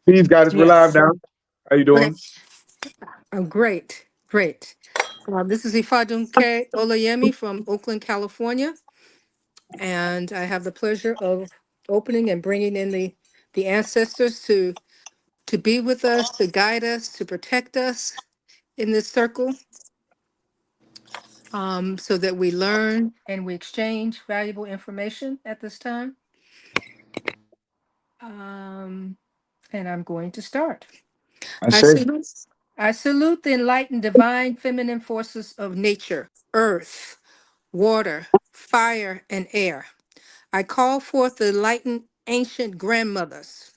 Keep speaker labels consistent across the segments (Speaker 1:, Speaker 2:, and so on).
Speaker 1: Please, guys, we're live
Speaker 2: Yes.
Speaker 1: now. How you
Speaker 3: Okay.
Speaker 1: doing?
Speaker 3: Great. Great. This is Ifadunke Olayemi from Oakland, California, and I have the pleasure of opening and bringing in the ancestors to be with us, to guide us, to protect us in this circle, so that we learn and we exchange valuable information at this time. Um, and I'm going to start.
Speaker 1: I
Speaker 3: I
Speaker 1: say,
Speaker 3: salute, I salute the enlightened divine feminine forces of nature, earth, water, fire, and air. I call forth the enlightened ancient grandmothers.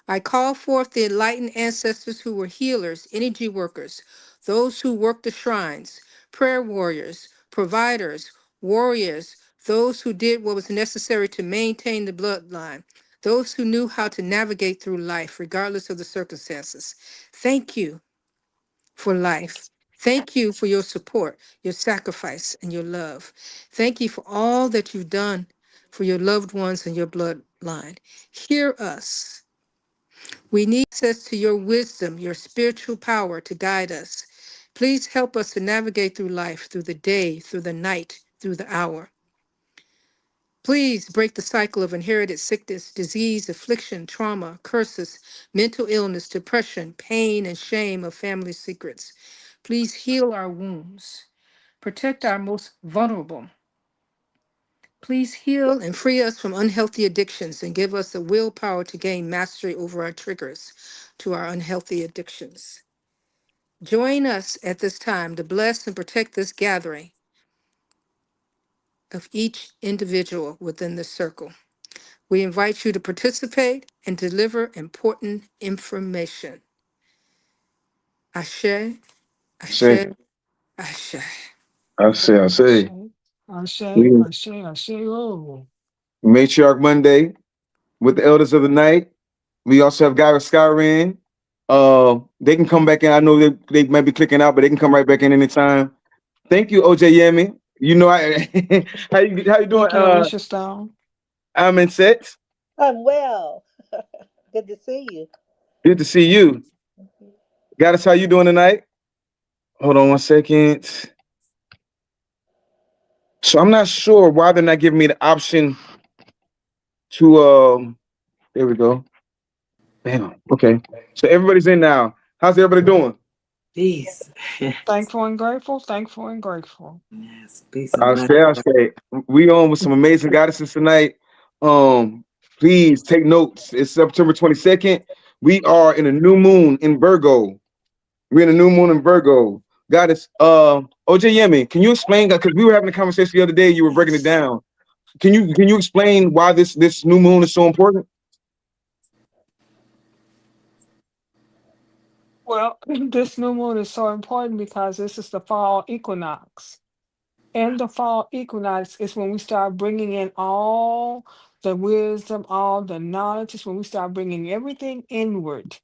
Speaker 3: I call forth the enlightened ancestors who were healers, energy workers, those who worked the shrines, prayer warriors, providers, warriors, those who did what was necessary to maintain the bloodline, those who knew how to navigate through life regardless of the circumstances. Thank you for life. Thank you for your support, your sacrifice, and your love. Thank you for all that you've done for your loved ones and your bloodline. Hear us. We need access to your wisdom, your spiritual power to guide us. Please help us to navigate through life, through the day, through the night, through the hour. Please break the cycle of inherited sickness, disease, affliction, trauma, curses, mental illness, depression, pain, and shame of family secrets. Please heal our wounds. Protect our most vulnerable. Please heal and free us from unhealthy addictions and give us the willpower to gain mastery over our triggers to our unhealthy addictions. Join us at this time to bless and protect this gathering of each individual within the circle. We invite you to participate and deliver important information. Ashe,
Speaker 1: say,
Speaker 3: Ashe, Ashe.
Speaker 1: I say.
Speaker 2: Ashe. Ashe.
Speaker 1: We
Speaker 2: Ashe. Ashe. Oh.
Speaker 1: Matriarch Monday with the elders of the night. We also have Guy Skyrin. They can come back in. I know they might be clicking out, but they can come right back in anytime. Thank you, OJ Yemi. You know, I how you doing?
Speaker 2: Thank you, Alicia Stone.
Speaker 1: I'm in set.
Speaker 4: I'm well. Good to see you.
Speaker 1: Good to see you.
Speaker 4: Mhm.
Speaker 1: Goddess, how you doing tonight? Hold on 1 second. So I'm not sure why they're not giving me the option to there we go. Damn. Okay. So everybody's in now. How's everybody doing?
Speaker 5: Peace.
Speaker 2: Thankful and grateful. Thankful and grateful.
Speaker 5: Yes, peace and blessings.
Speaker 1: I'll say. We on with some amazing goddesses tonight. Um, please take notes. It's September 22nd. We are in a new moon in Virgo. We're in a new moon in Virgo. Goddess, OJ Yemi, can you explain that? Because we were having a conversation the other day, you were breaking it down. Can you explain why this new moon is so important?
Speaker 2: Well, this new moon is so important because this is the fall equinox. And the fall equinox is when we start bringing in all the wisdom, all the knowledge. Is when we start bringing everything inward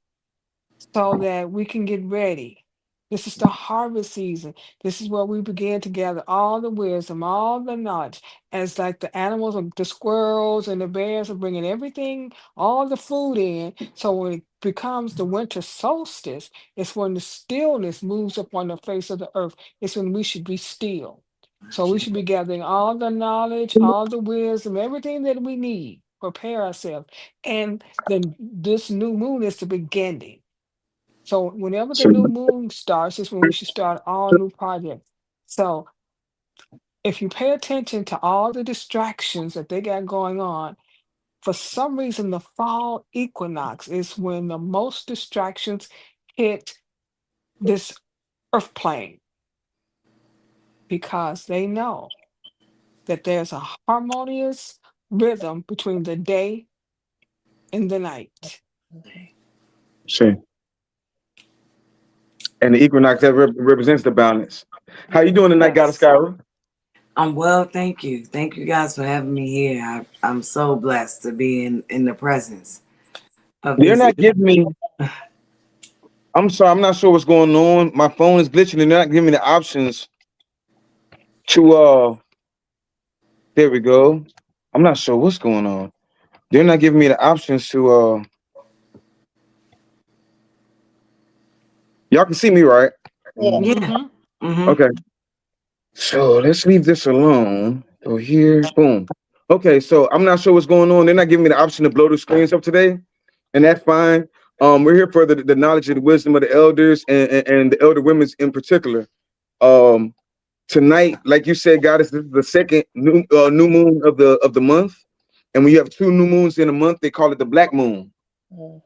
Speaker 2: so that we can get ready. This is the harvest season. This is where we begin to gather all the wisdom, all the knowledge, as like the animals, the squirrels and the bears are bringing everything, all the food in. So when it becomes the winter solstice, it's when the stillness moves up on the face of the earth. It's when we should be still. So we should be gathering all the knowledge, all the wisdom, everything that we need, prepare ourselves. And then this new moon is the beginning. So whenever the
Speaker 1: So,
Speaker 2: new moon starts, is when we should start all new projects. So if you pay attention to all the distractions that they got going on, for some reason the fall equinox is when the most distractions hit this earth plane because they know that there's a harmonious rhythm between the day and the night.
Speaker 4: Mhm.
Speaker 1: sure. And the equinox that represents the balance. How you doing tonight, Goddess
Speaker 2: Yes.
Speaker 1: Skyra?
Speaker 5: I'm well, thank you. Thank you guys for having me here. I'm so blessed to be in the presence of
Speaker 1: They're
Speaker 5: these.
Speaker 1: not giving me. I'm sorry, I'm not sure what's going on. My phone is glitching, and they're not giving me the options to there we go. I'm not sure what's going on. They're not giving me the options to Y'all can see me, right?
Speaker 4: Yeah.
Speaker 5: Yeah.
Speaker 2: Mm-hmm.
Speaker 5: Mm-hmm.
Speaker 1: Okay. So let's leave this alone. Go here. Boom. Okay, so I'm not sure what's going on. They're not giving me the option to blow the screens up today, and that's fine. We're here for the knowledge and the wisdom of the elders and the elder women in particular. Um, Tonight, like you said, God, this is the second new moon of the month, and when you have two new moons in a month, they call it the black moon.
Speaker 4: Mm.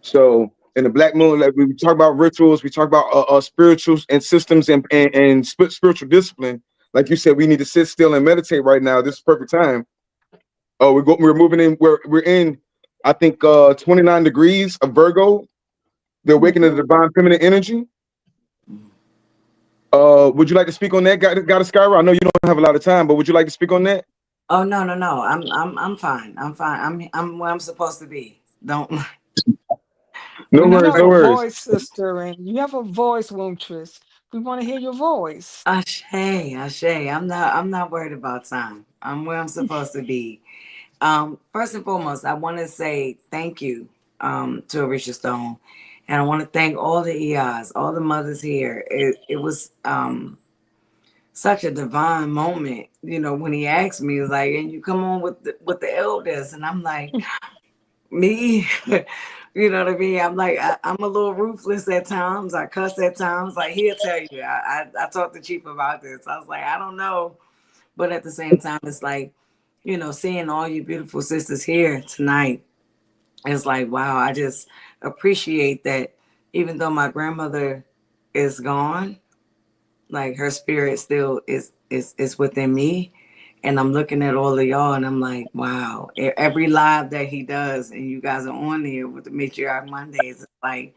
Speaker 1: So in the black moon, like we talk about rituals, we talk about spirituals and systems and spiritual discipline. Like you said, we need to sit still and meditate right now. This is perfect time. Oh, we're moving in. We're in. I think 29 degrees of Virgo. They're awakening the
Speaker 2: Mm-hmm.
Speaker 1: divine feminine energy. Would you like to speak on that, God of Skyra? I know you don't have a lot of time, but would you like to speak on that?
Speaker 5: Oh no. I'm fine. I'm fine. I'm where I'm supposed to be. Don't.
Speaker 1: No
Speaker 2: You
Speaker 1: worries,
Speaker 2: have
Speaker 1: no
Speaker 2: a
Speaker 1: worries.
Speaker 2: voice, sister, and you have a voice, Womtress. We want to hear your voice.
Speaker 5: Ashe, Ashe. I'm not worried about time. I'm where I'm supposed to be. First and foremost, I want to say thank you to Arisha Stone. And I want to thank all the EIs, all the mothers here. It was such a divine moment, when he asked me, he was like, and you come on with the elders. And I'm like, me? You know what I mean? I'm like, I'm a little ruthless at times. I cuss at times. Like, he'll tell you. I talked to Chief about this. I was like, I don't know. But at the same time, it's like, seeing all you beautiful sisters here tonight, it's like, wow, I just appreciate that even though my grandmother is gone, like her spirit still is within me. And I'm looking at all of y'all and I'm like, wow, every live that he does and you guys are on there with the Matriarch Mondays, it's like,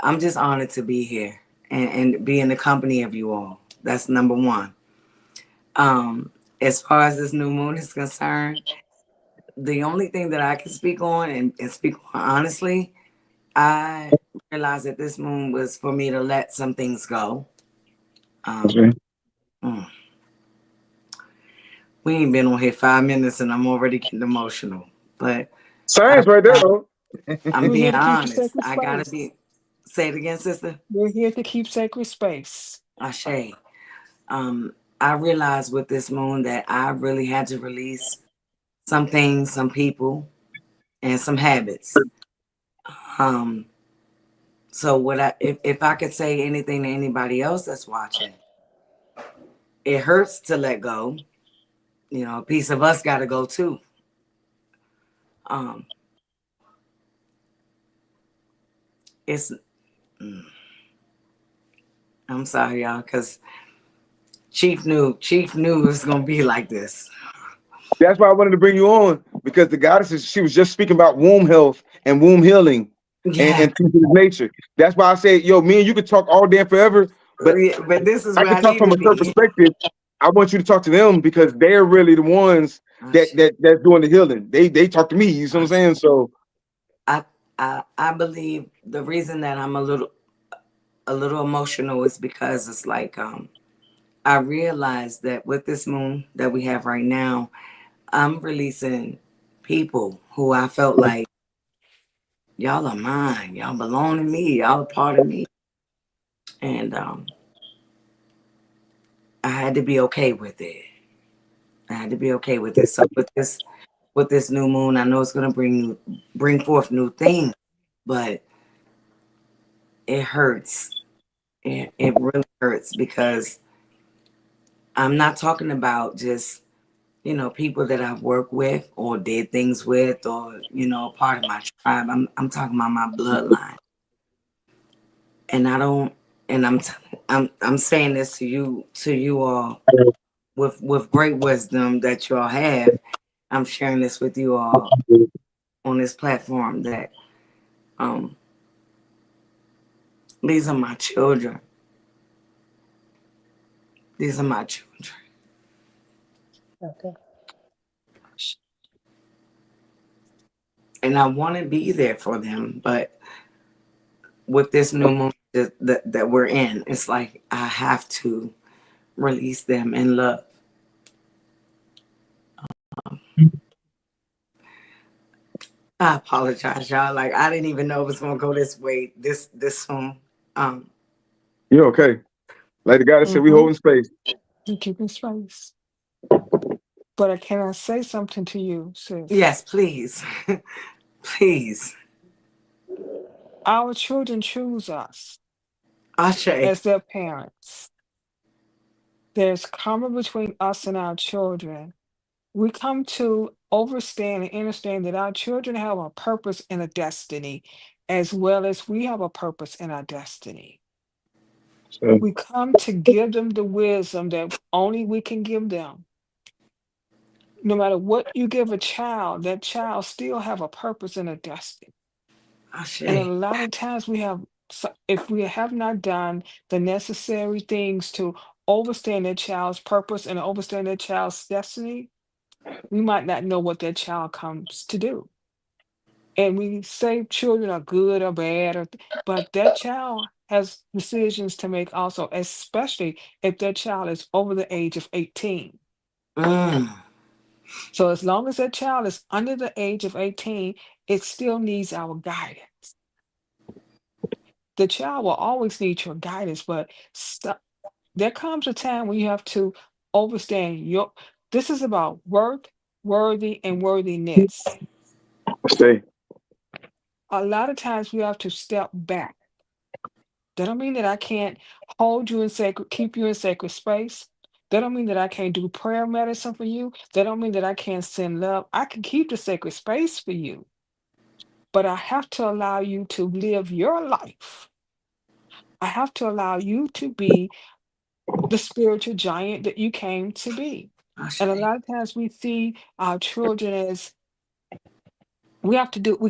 Speaker 5: I'm just honored to be here and be in the company of you all. That's number one. As far as this new moon is concerned, the only thing that I can speak on and speak on honestly, I realized that this moon was for me to let some things go. Um,
Speaker 1: Okay.
Speaker 5: mm, we ain't been on here 5 minutes and I'm already getting emotional. But I
Speaker 1: Science right there,
Speaker 5: realized,
Speaker 1: though.
Speaker 5: I'm
Speaker 2: We're here
Speaker 5: being
Speaker 2: to keep the
Speaker 5: honest.
Speaker 2: sacred
Speaker 5: I gotta
Speaker 2: space.
Speaker 5: be. Say it again, sister.
Speaker 2: We're here to keep sacred space.
Speaker 5: Ashe. I realized with this moon that I really had to release some things, some people, and some habits. Um, so what if I could say anything to anybody else that's watching, it hurts to let go. A piece of us got to go too. Um, it's. mm, I'm sorry, y'all, because Chief knew it was gonna be like this.
Speaker 1: That's why I wanted to bring you on because the goddess she was just speaking about womb health and womb healing
Speaker 5: Yeah,
Speaker 1: and things of this nature. That's why I say, yo, me and you could talk all day and forever, but
Speaker 5: yeah, but this is
Speaker 1: I
Speaker 5: where
Speaker 1: can
Speaker 5: I
Speaker 1: talk
Speaker 5: need
Speaker 1: from
Speaker 5: to
Speaker 1: a certain
Speaker 5: be.
Speaker 1: perspective. I want you to talk to them because they're really the ones
Speaker 5: Oh,
Speaker 1: that's doing the healing. They talk to me. You see what I'm saying? So
Speaker 5: I, I believe the reason that I'm a little emotional is because it's like I realized that with this moon that we have right now, I'm releasing people who I felt like y'all are mine, y'all belong to me, y'all are part of me, and I had to be okay with it. I had to be okay with it. So with this new moon, I know it's gonna bring forth new things, but it hurts. It really hurts because I'm not talking about just, people that I've worked with or did things with or, part of my tribe. I'm talking about my bloodline. And I don't and I'm saying this to you all with great wisdom that you all have. I'm sharing this with you all on this platform that um these are my children. These are my children.
Speaker 4: Okay.
Speaker 5: And I want to be there for them, but with this new moment that we're in, it's like I have to release them in love. I apologize, y'all. Like I didn't even know it was gonna go this way this soon. Um,
Speaker 1: You're okay. Like the guy that said, we
Speaker 2: Mm-hmm.
Speaker 1: holding space.
Speaker 2: You keeping space. But I cannot say something to you, sis.
Speaker 5: yes, please. Please.
Speaker 2: Our children choose us
Speaker 5: Ashe.
Speaker 2: as their parents. There's karma between us and our children. We come to understand and understand that our children have a purpose and a destiny, as well as we have a purpose and our destiny.
Speaker 1: So,
Speaker 2: We come to give them the wisdom that only we can give them. No matter what you give a child, that child still have a purpose and a destiny. And a
Speaker 5: Ashe.
Speaker 2: lot of times we have, if we have not done the necessary things to understand their child's purpose and understand their child's destiny, we might not know what that child comes to do. And we say children are good or bad, but that child has decisions to make also, especially if that child is over the age of 18.
Speaker 5: Mm.
Speaker 2: So as long as that child is under the age of 18, it still needs our guidance. The child will always need your guidance, but there comes a time when you have to understand this is about worth, worthy, and worthiness.
Speaker 1: stay.
Speaker 2: A lot of times we have to step back. That don't mean that I can't hold you in sacred, keep you in sacred space. That don't mean that I can't do prayer medicine for you. That don't mean that I can't send love. I can keep the sacred space for you, but I have to allow you to live your life. I have to allow you to be the spiritual giant that you came to be. And a
Speaker 5: Ashe.
Speaker 2: lot of times we see our children as we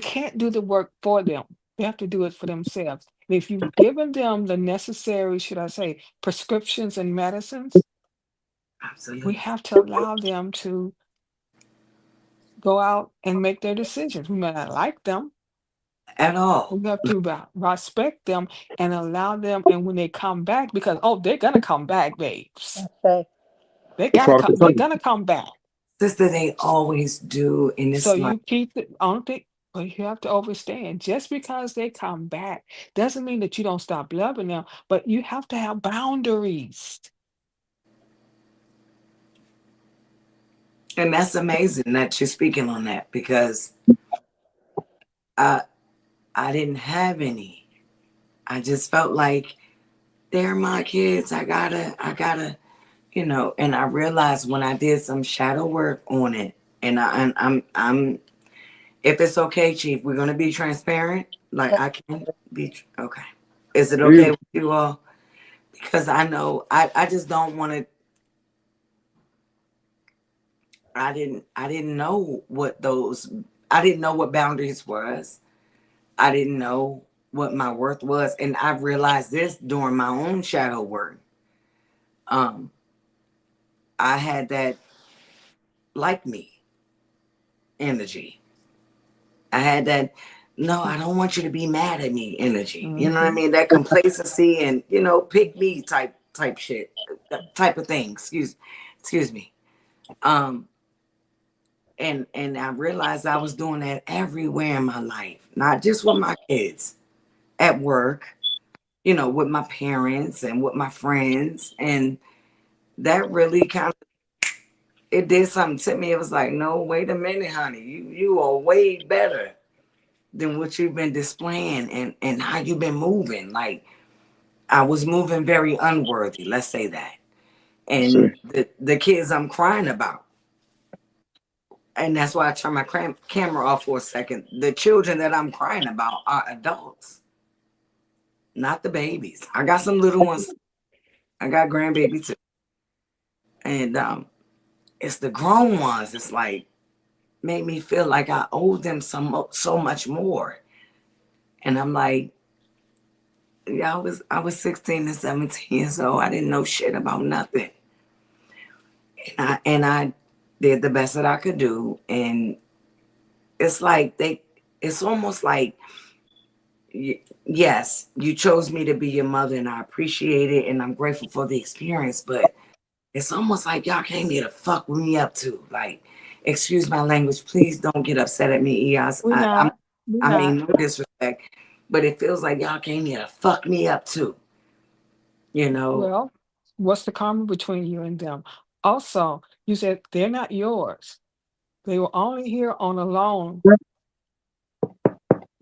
Speaker 2: can't do the work for them. We have to do it for themselves. And if you've given them the necessary, should I say, prescriptions and medicines, we
Speaker 5: Absolutely.
Speaker 2: have to allow them to go out and make their decisions. We may not like them.
Speaker 5: At all.
Speaker 2: We have to respect them and allow them. And when they come back, because they're gonna come back, babes.
Speaker 4: Okay.
Speaker 2: They
Speaker 1: The
Speaker 2: gotta
Speaker 1: prodigal
Speaker 2: come. They're
Speaker 1: son.
Speaker 2: gonna come back.
Speaker 5: Sister, they always do. And
Speaker 2: So
Speaker 5: it's like,
Speaker 2: you keep the. I don't think, but you have to understand. Just because they come back doesn't mean that you don't stop loving them. But you have to have boundaries.
Speaker 5: and that's amazing that you're speaking on that because I I didn't have any. I just felt like they're my kids. I gotta, and I realized when I did some shadow work on it, and I'm if it's okay, Chief, we're gonna be transparent. Like I can be okay. Is it okay
Speaker 1: Please.
Speaker 5: with you all? Because I know I just don't want to. I didn't know what those. I didn't know what boundaries was. I didn't know what my worth was, and I realized this during my own shadow work. Um, I had that like me energy. I had that no, I don't want you to be mad at me energy. You know what I
Speaker 2: Hmm.
Speaker 5: mean? That complacency and pick me type shit, type of thing. Excuse me. Um, and I realized I was doing that everywhere in my life, not just with my kids, at work, with my parents and with my friends, and that really kind of it did something to me. It was like, no, wait a minute, honey, you are way better than what you've been displaying and how you've been moving. Like I was moving very unworthy, let's say that.
Speaker 1: Say.
Speaker 5: And the kids I'm crying about, and that's why I turned my camera off for a second. The children that I'm crying about are adults, not the babies. I got some little ones. I got grandbaby too, and it's the grown ones. It's like made me feel like I owe them so much more. And I'm like, yeah, I was 16 and 17 years old. I didn't know shit about nothing. And I did the best that I could do. And it's like it's almost like, yes, you chose me to be your mother, and I appreciate it, and I'm grateful for the experience. But it's almost like y'all came here to fuck me up too. Like, excuse my language, please don't get upset at me, EOS.
Speaker 2: We're
Speaker 5: I
Speaker 2: not. We're
Speaker 5: I mean
Speaker 2: not.
Speaker 5: no disrespect. but it feels like y'all came here to fuck me up too. You know?
Speaker 2: Well, what's the karma between you and them? Also, you said they're not yours. They were only here on a loan.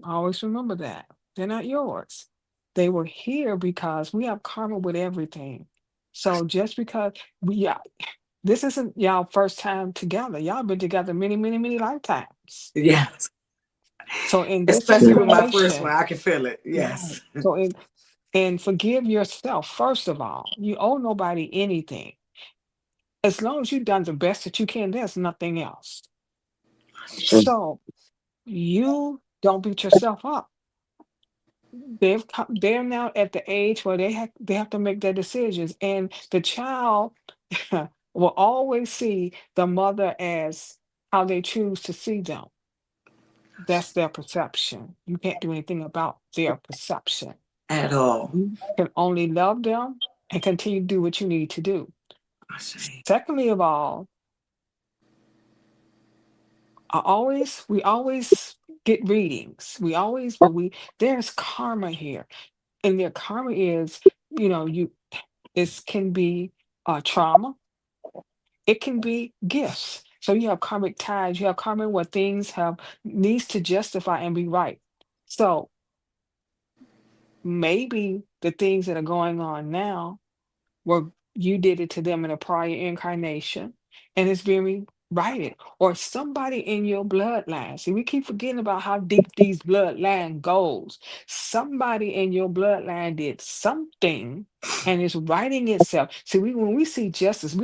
Speaker 2: Always remember that. They're not yours. They were here because we have karma with everything. So just because yeah, this isn't y'all first time together. Y'all been together many, many, many lifetimes.
Speaker 5: Yes.
Speaker 2: So in this
Speaker 5: Especially with my first one,
Speaker 2: situation,
Speaker 5: I can feel it.
Speaker 2: right.
Speaker 5: Yes.
Speaker 2: So in and forgive yourself first of all. You owe nobody anything. As long as you've done the best that you can, there's nothing else. So you don't beat yourself up. They're now at the age where they have to make their decisions, and the child will always see the mother as how they choose to see them. That's their perception. You can't do anything about their perception.
Speaker 5: At all.
Speaker 2: You can only love them and continue to do what you need to do.
Speaker 5: I say.
Speaker 2: Secondly of all, we always get readings. We always, but there's karma here. And their karma is, this can be trauma, it can be gifts. So you have karmic ties, you have karma where things have needs to justify and be right. So maybe the things that are going on now were you did it to them in a prior incarnation and it's being righted, or somebody in your bloodline. See, we keep forgetting about how deep these bloodline goes. Somebody in your bloodline did something and it's righting itself. See, when we see justice,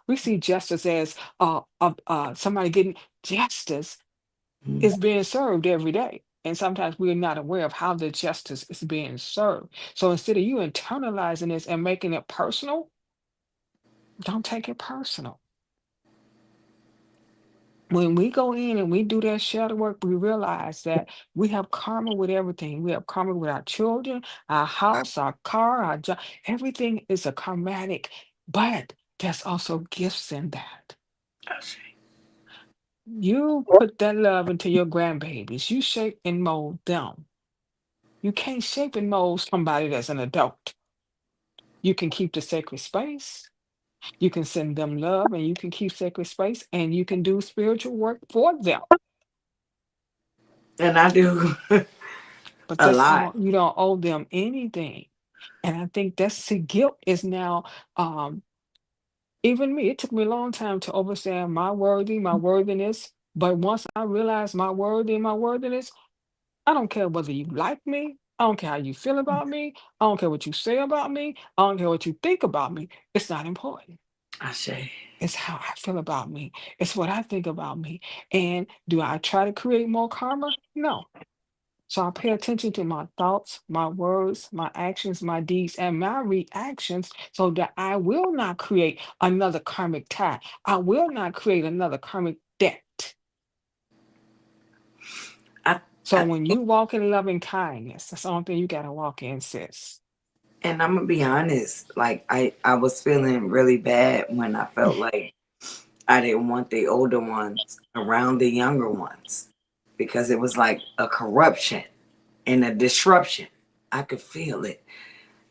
Speaker 2: we see justice as somebody getting justice
Speaker 5: Mm.
Speaker 2: is being served every day. And sometimes we're not aware of how the justice is being served. So instead of you internalizing this and making it personal, don't take it personal. When we go in and we do that shadow work, we realize that we have karma with everything. We have karma with our children, our house, our car, our job. Everything is a karmatic, but there's also gifts in that.
Speaker 5: I say.
Speaker 2: You put that love into your grandbabies. You shape and mold them. You can't shape and mold somebody that's an adult. You can keep the sacred space. You can send them love and you can keep sacred space and you can do spiritual work for them.
Speaker 5: And I do
Speaker 2: But
Speaker 5: a
Speaker 2: that's
Speaker 5: lot.
Speaker 2: all, you don't owe them anything. And I think that's the guilt is now um even me, it took me a long time to understand my worthiness. But once I realized my worthy and my worthiness, I don't care whether you like me. I don't care how you feel about me. I don't care what you say about me. I don't care what you think about me. It's not important.
Speaker 5: I say.
Speaker 2: It's how I feel about me. It's what I think about me. And do I try to create more karma? No. So I pay attention to my thoughts, my words, my actions, my deeds, and my reactions so that I will not create another karmic tie. I will not create another karmic debt.
Speaker 5: I,
Speaker 2: So
Speaker 5: I
Speaker 2: when you walk in loving kindness, that's the only thing you got to walk in, sis.
Speaker 5: and I'm gonna be honest. Like I was feeling really bad when I felt like I didn't want the older ones around the younger ones because it was like a corruption and a disruption. I could feel it,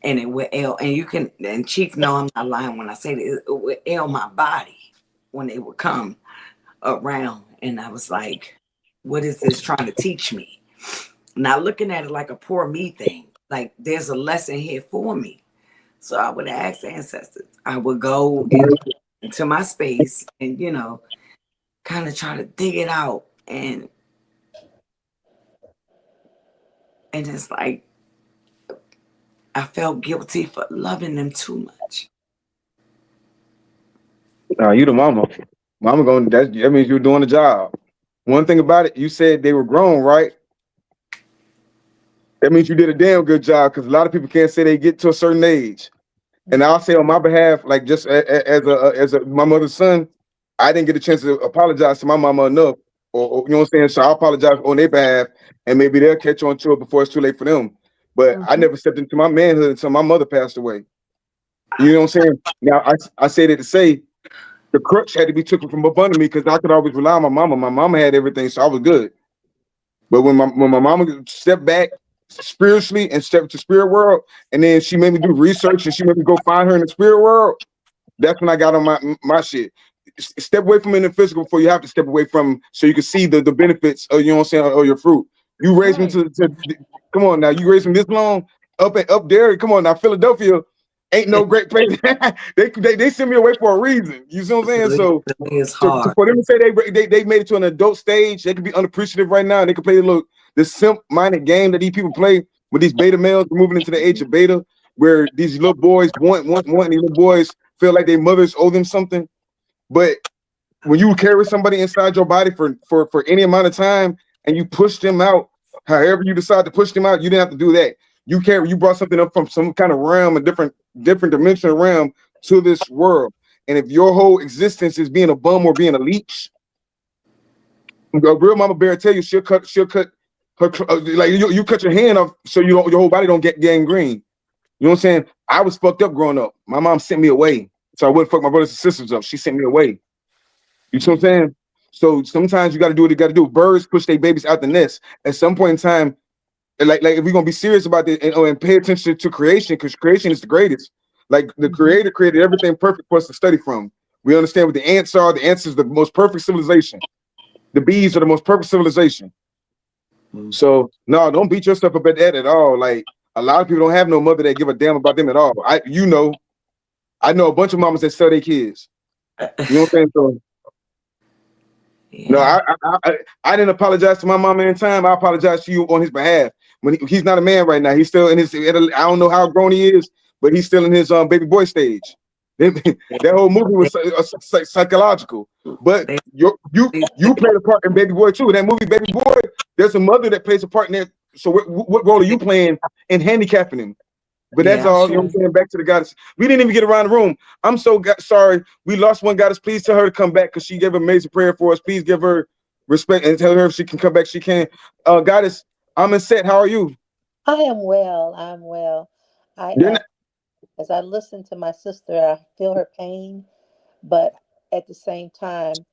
Speaker 5: and it would ail. And you can, and Chief, know I'm not lying when I say that it would ail my body when it would come around, and I was like, "What is this trying to teach me?" Not looking at it like a poor me thing. Like there's a lesson here for me. So I would ask ancestors. I would go into my space and kind of try to dig it out, and it's like I felt guilty for loving them too much.
Speaker 1: Nah, you the mama. Mama going that means you're doing the job. One thing about it, you said they were grown, right? That means you did a damn good job because a lot of people can't say they get to a certain age. And I'll say on my behalf, like just as my mother's son, I didn't get a chance to apologize to my mama enough, or you know what I'm saying. So I apologize on their behalf, and maybe they'll catch on to it before it's too late for them. But I
Speaker 2: Mhm.
Speaker 1: never stepped into my manhood until my mother passed away. You know what I'm saying? Now I say that to say the crutch had to be taken from up under me because I could always rely on my mama. My mama had everything, so I was good. But when my mama stepped back, spiritually and step to spirit world. And then she made me do research and she made me go find her in the spirit world. That's when I got on my shit. Step away from it in the physical before you have to step away from so you can see the benefits of, you know what I'm saying, or your fruit. You raised me
Speaker 2: Right.
Speaker 1: to come on now, you raised me this long up there. Come on now, Philadelphia ain't no great place. they send me away for a reason. You see what I'm saying? So
Speaker 5: It's
Speaker 1: to
Speaker 5: hard.
Speaker 1: for them to say they made it to an adult stage, they could be unappreciative right now. And they could play the simp-minded game that these people play with these beta males moving into the age of beta, where these little boys want these little boys feel like their mothers owe them something. But when you carry somebody inside your body for any amount of time and you push them out, however you decide to push them out, you didn't have to do that. You brought something up from some kind of realm, a different dimensional realm to this world. And if your whole existence is being a bum or being a leech, a real mama bear tell you she'll cut her like you cut your hand off so your whole body don't get gangrene. You know what I'm saying? I was fucked up growing up. My mom sent me away, so I wouldn't fuck my brothers and sisters up. She sent me away. You see what I'm saying? So sometimes you got to do what you got to do. Birds push their babies out the nest. At some point in time, like if we're gonna be serious about this and pay attention to creation, because creation is the greatest. Like the
Speaker 2: Mhm.
Speaker 1: creator created everything perfect for us to study from. We understand what the ants are. The ants is the most perfect civilization. The bees are the most perfect civilization.
Speaker 5: Mm.
Speaker 1: So no, don't beat yourself up at that at all. Like a lot of people don't have no mother that give a damn about them at all. I know a bunch of mamas that sell their kids. You know what I'm saying? So no,
Speaker 5: Yeah.
Speaker 1: I didn't apologize to my mama in time. I apologize to you on his behalf. When he's not a man right now, he's still in his. I don't know how grown he is, but he's still in his baby boy stage. That whole movie was psychological. But
Speaker 5: They,
Speaker 1: you played a part in Baby Boy too. In that movie, Baby Boy, there's a mother that plays a part in there. So what role are you playing in handicapping him? But that's
Speaker 5: yeah.
Speaker 1: all. You know what I'm
Speaker 2: Sure.
Speaker 1: saying? Back to the goddess. We didn't even get around the room. I'm so sorry. We lost one goddess. Please tell her to come back because she gave an amazing prayer for us. Please give her respect and tell her if she can come back, she can. Goddess, I'm in set. How are you?
Speaker 4: I am well. I'm well. I
Speaker 1: You're not,
Speaker 4: as I listen to my sister, I feel her pain, but at the same time,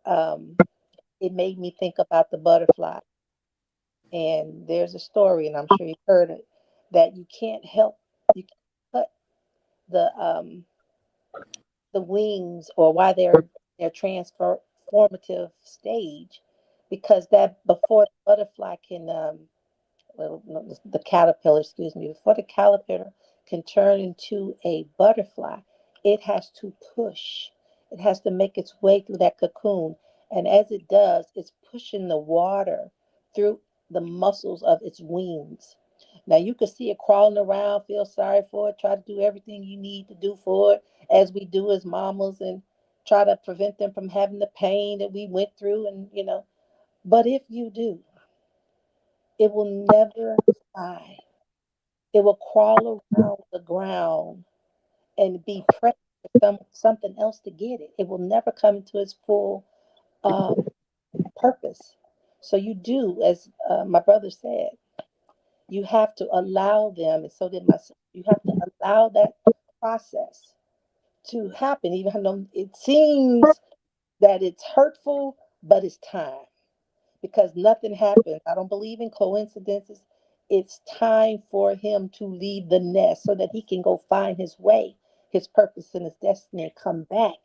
Speaker 4: um, it made me think about the butterfly. And there's a story, and I'm sure you've heard it, that you can't help you can't cut the the wings or why they're transformative stage, because that before the butterfly can well, no, the caterpillar, excuse me, before the caterpillar can turn into a butterfly, it has to push. It has to make its way through that cocoon. And as it does, it's pushing the water through the muscles of its wings. Now you can see it crawling around, feel sorry for it, try to do everything you need to do for it, as we do as mamas, and try to prevent them from having the pain that we went through. And, but if you do, it will never fly. It will crawl around the ground and be pressed for something else to get it. It will never come into its full um, purpose. So you do, as my brother said, you have to allow them, and so did my sister. You have to allow that process to happen, even though it seems that it's hurtful, but it's time. Because nothing happens. I don't believe in coincidences. It's time for him to leave the nest so that he can go find his way, his purpose, and his destiny, and come back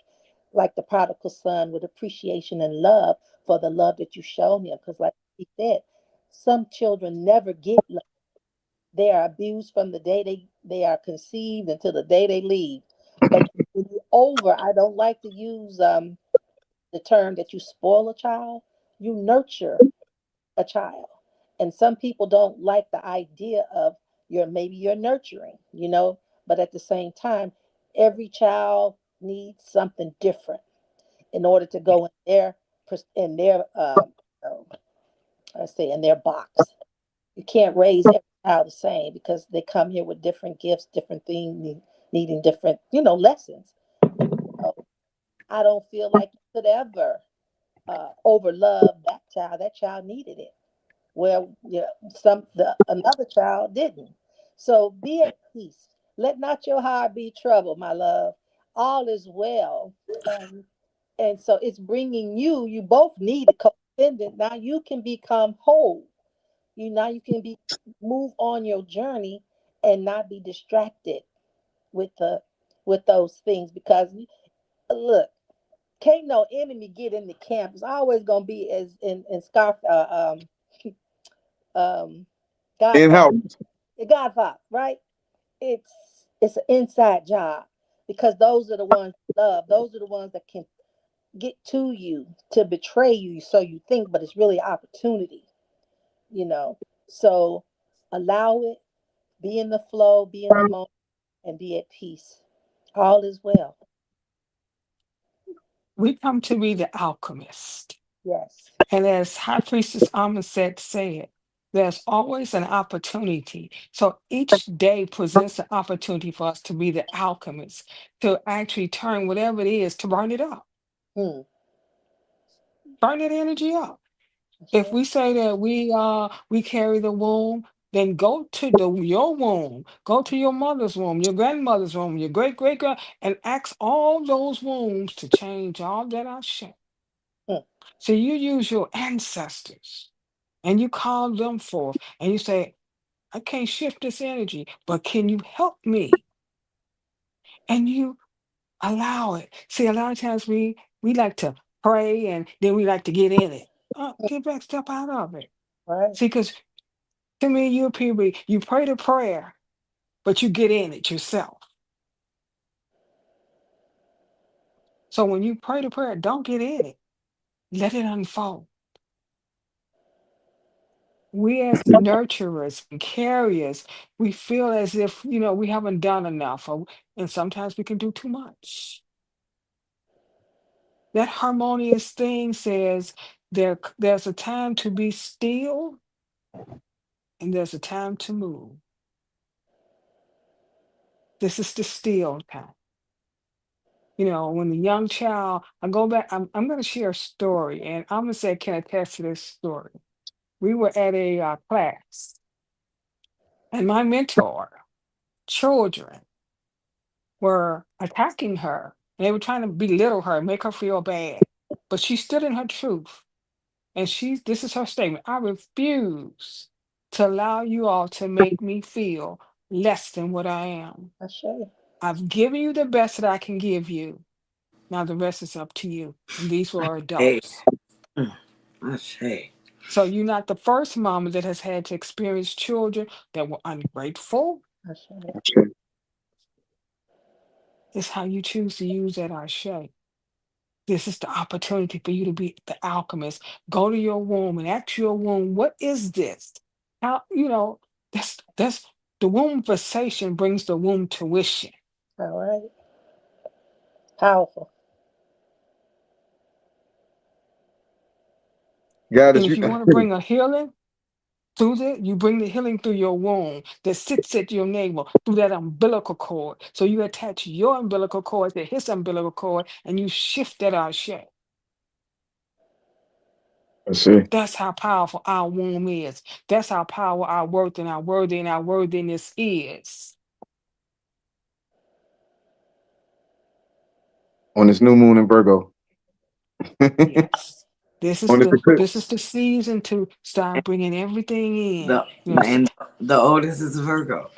Speaker 4: like the prodigal son with appreciation and love for the love that you shown him. Because, like he said, some children never get love. They are abused from the day they are conceived until the day they leave. But when you're over, I don't like to use the term that you spoil a child. You nurture a child. And some people don't like the idea of maybe you're nurturing, but at the same time, every child needs something different in order to go in their I say in their box. You can't raise every child the same because they come here with different gifts, different things, needing different, lessons. So I don't feel like you could ever overlove that child. That child needed it. Well, yeah, another child didn't. So be at peace. Let not your heart be troubled, my love. All is well. And so it's bringing you both need a codependent. Now you can become whole You can be move on your journey and not be distracted with the with those things because look, can't no enemy get in the camp. It's always gonna be as in Scar um
Speaker 1: In
Speaker 4: Godfather.
Speaker 1: house.
Speaker 4: The Godfather, right? It's an inside job because those are the ones you love. Those are the ones that can get to you to betray you so you think, but it's really opportunity, you know. So allow it, be in the flow, be in the moment, and be at peace. All is well.
Speaker 2: We come to be the alchemist.
Speaker 4: Yes.
Speaker 2: And as High Priestess said, there's always an opportunity. So each day presents an opportunity for us to be the alchemist, to actually turn whatever it is to burn it up,
Speaker 4: Hmm.
Speaker 2: burn that energy up.
Speaker 4: That's
Speaker 2: If
Speaker 4: right.
Speaker 2: we say that we carry the womb, then go to your womb, go to your mother's womb, your grandmother's womb, your great great grand, and ask all those wombs to change all that I share.
Speaker 4: Hmm.
Speaker 2: So you use your ancestors and you call them forth and you say, I can't shift this energy, but can you help me? And you allow it. See, a lot of times we like to pray and then we like to get in it. Get back, step out of it.
Speaker 4: Right.
Speaker 2: See, because to me, you people, you pray the prayer, but you get in it yourself. So when you pray the prayer, don't get in it. Let it unfold. We as nurturers and carriers, we feel as if, we haven't done enough, and sometimes we can do too much. That harmonious thing says there's a time to be still and there's a time to move. This is the still time. When the young child, I go back, I'm going to share a story, and I'm going to say, can attest to this story. We were at a class, and my mentor, children, were attacking her. And they were trying to belittle her, make her feel bad. But she stood in her truth. And this is her statement: I refuse to allow you all to make me feel less than what I am.
Speaker 4: I show you.
Speaker 2: I've given you the best that I can give you. Now the rest is up to you. And these were
Speaker 5: Hey,
Speaker 2: adults.
Speaker 5: hey.
Speaker 2: So you're not the first mama that has had to experience children that were ungrateful.
Speaker 4: I show you.
Speaker 2: It's how you choose to use that ashe. This is the opportunity for you to be the alchemist. Go to your womb and ask your womb, what is this? How, that's the womb conversation brings the womb tuition.
Speaker 4: All right. Powerful.
Speaker 2: And
Speaker 1: Goddess,
Speaker 2: if
Speaker 1: you
Speaker 2: you want to bring a healing you bring the healing through your womb that sits at your navel through that umbilical cord. So you attach your umbilical cord to his umbilical cord and you shift that ashe.
Speaker 1: I see.
Speaker 2: That's how powerful our womb is. That's how powerful our worth and our worthy and our worthiness is.
Speaker 1: On this new moon in Virgo.
Speaker 2: Yes.
Speaker 1: On this
Speaker 2: This is
Speaker 1: eclipse.
Speaker 2: the season to start bringing everything in.
Speaker 5: The and the oldest is Virgo.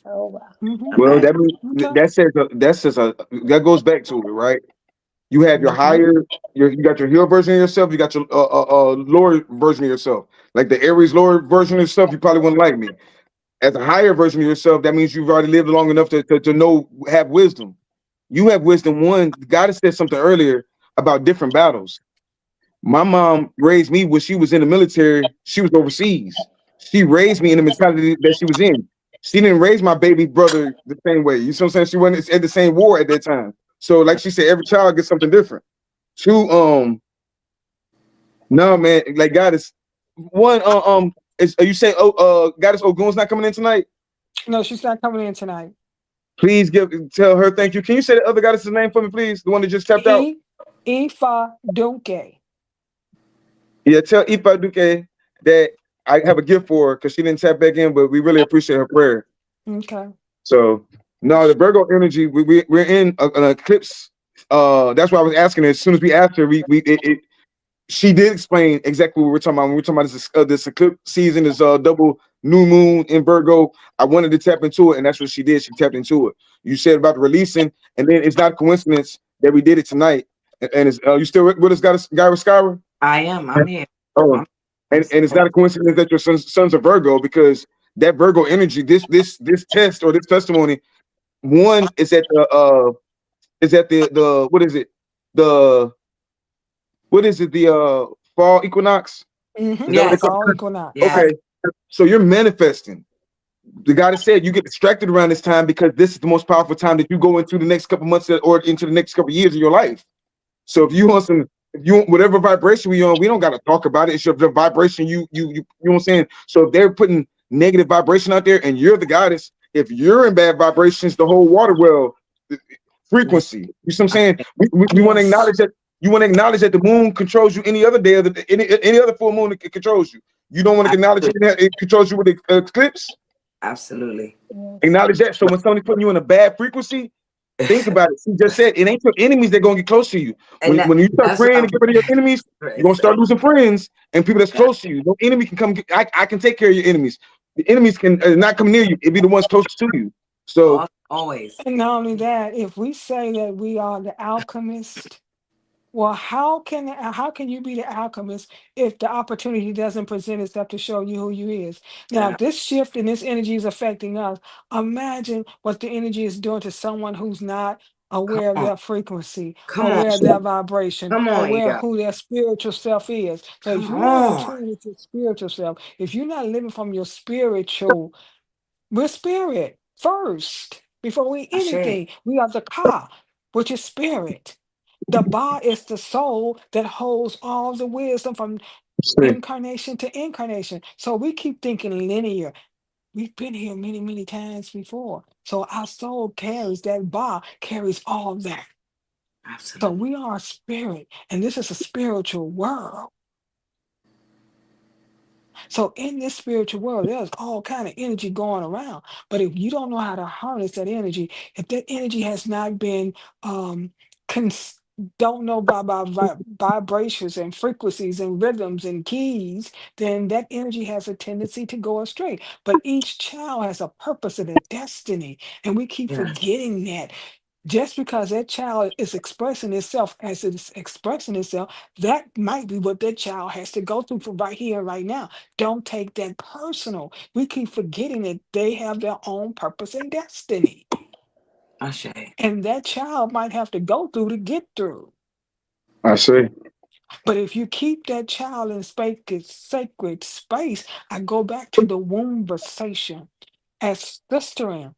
Speaker 4: Oh wow.
Speaker 2: Mhm.
Speaker 1: Well,
Speaker 5: Okay.
Speaker 1: that means
Speaker 2: Okay.
Speaker 1: that goes back to it, right? You have your
Speaker 2: Mhm.
Speaker 1: higher, you got your healed version of yourself. You got your lower version of yourself. Like the Aries lower version of yourself, you probably wouldn't like me. As a higher version of yourself, that means you've already lived long enough to know, have wisdom. You have wisdom. One, God has said something earlier about different battles. My mom raised me when she was in the military. She was overseas. She raised me in the mentality that she was in. She didn't raise my baby brother the same way. You see what I'm saying? She wasn't at the same war at that time. So, like she said, every child gets something different. Two, no man, like God is one. Is you say Goddess Ogun's not coming in tonight?
Speaker 2: No, she's not coming in tonight.
Speaker 1: Please tell her thank you. Can you say the other goddess's name for me, please? The one that just tapped out.
Speaker 2: E Ifa Duke.
Speaker 1: Yeah, tell Ifa Duque that I have a gift for her because she didn't tap back in, but we really appreciate her prayer.
Speaker 2: Okay.
Speaker 1: So no, the Virgo energy, we're in an eclipse. That's why I was asking. As soon as we asked her, she did explain exactly what we're talking about when we're talking about this eclipse season is double new moon in Virgo. I wanted to tap into it, and that's what she did. She tapped into it. You said about the releasing, and then it's not a coincidence that we did it tonight. And it's, you still with us, guy with Skyra?
Speaker 5: I am. I'm here.
Speaker 1: Oh,
Speaker 5: I'm
Speaker 1: and it's
Speaker 5: still.
Speaker 1: not a coincidence that your sons are Virgo, because that Virgo energy, this test or this testimony, one is at the what is it? The what is it? The fall equinox? Is that what they
Speaker 2: The
Speaker 5: Yes.
Speaker 1: call
Speaker 2: fall
Speaker 1: it?
Speaker 2: equinox.
Speaker 5: Yes.
Speaker 1: Okay. So you're manifesting. The guy that said you get distracted around this time because this is the most powerful time that you go into the next couple months or into the next couple years of your life. So if you want some, if you want whatever vibration we on, we don't got to talk about it. It's your the vibration you know what I'm saying. So if they're putting negative vibration out there and you're the goddess, if you're in bad vibrations, the whole water well
Speaker 5: Yes.
Speaker 1: frequency. You see what I'm saying? We want to
Speaker 2: Yes.
Speaker 1: acknowledge that you want to acknowledge that the moon controls you any other day of the any other full moon it controls you. You don't want to acknowledge it controls you with the eclipse.
Speaker 5: Absolutely.
Speaker 2: Yes.
Speaker 1: Acknowledge that. So when somebody's putting you in a bad frequency, think about it. She just said it ain't your enemies that gonna get close to you.
Speaker 5: And
Speaker 1: When you start
Speaker 5: that's what
Speaker 1: praying
Speaker 5: I'm
Speaker 1: to get rid of your enemies,
Speaker 5: trying
Speaker 1: you're
Speaker 5: to
Speaker 1: gonna
Speaker 5: say.
Speaker 1: start losing friends and people that's
Speaker 5: Yeah.
Speaker 1: close to you. No enemy can come. I can take care of your enemies. The enemies can not come near you. It'd be the ones closest to you. So
Speaker 5: Always.
Speaker 2: And not only that, if we say that we are the alchemist, well, how can you be the alchemist if the opportunity doesn't present itself to show you who you is? Now,
Speaker 5: Yeah.
Speaker 2: if this shift in this energy is affecting us, imagine what the energy is doing to someone who's not
Speaker 5: Come
Speaker 2: aware of
Speaker 5: on.
Speaker 2: their frequency,
Speaker 5: Come on.
Speaker 2: aware of their vibration,
Speaker 5: Come on,
Speaker 2: aware of
Speaker 5: yeah.
Speaker 2: who their spiritual self is. So if
Speaker 5: Come
Speaker 2: you're not in
Speaker 5: on.
Speaker 2: tune with your spiritual self, if you're not living from your spiritual, we're spirit first. Before we
Speaker 5: I say,
Speaker 2: anything, we are the Ka, which is spirit. The Ba is the soul that holds all the wisdom from incarnation to incarnation. So we keep thinking linear. We've been here many, many times before. So our soul carries that Ba, carries all that. So
Speaker 5: absolutely.
Speaker 2: we are spirit, and this is a spiritual world. So in this spiritual world, there's all kind of energy going around. But if you don't know how to harness that energy, if that energy has not been cons- don't know by vibrations and frequencies and rhythms and keys, then that energy has a tendency to go astray. But each child has a purpose and a destiny, and we keep
Speaker 5: Yes.
Speaker 2: forgetting that. Just because that child is expressing itself as it's expressing itself, that might be what that child has to go through for right here, right now. Don't take that personal. We keep forgetting that they have their own purpose and destiny.
Speaker 5: I say.
Speaker 2: And that child might have to go through to get through.
Speaker 1: I say,
Speaker 2: But if you keep that child in sacred space, I go back to the womb conversation as sistering.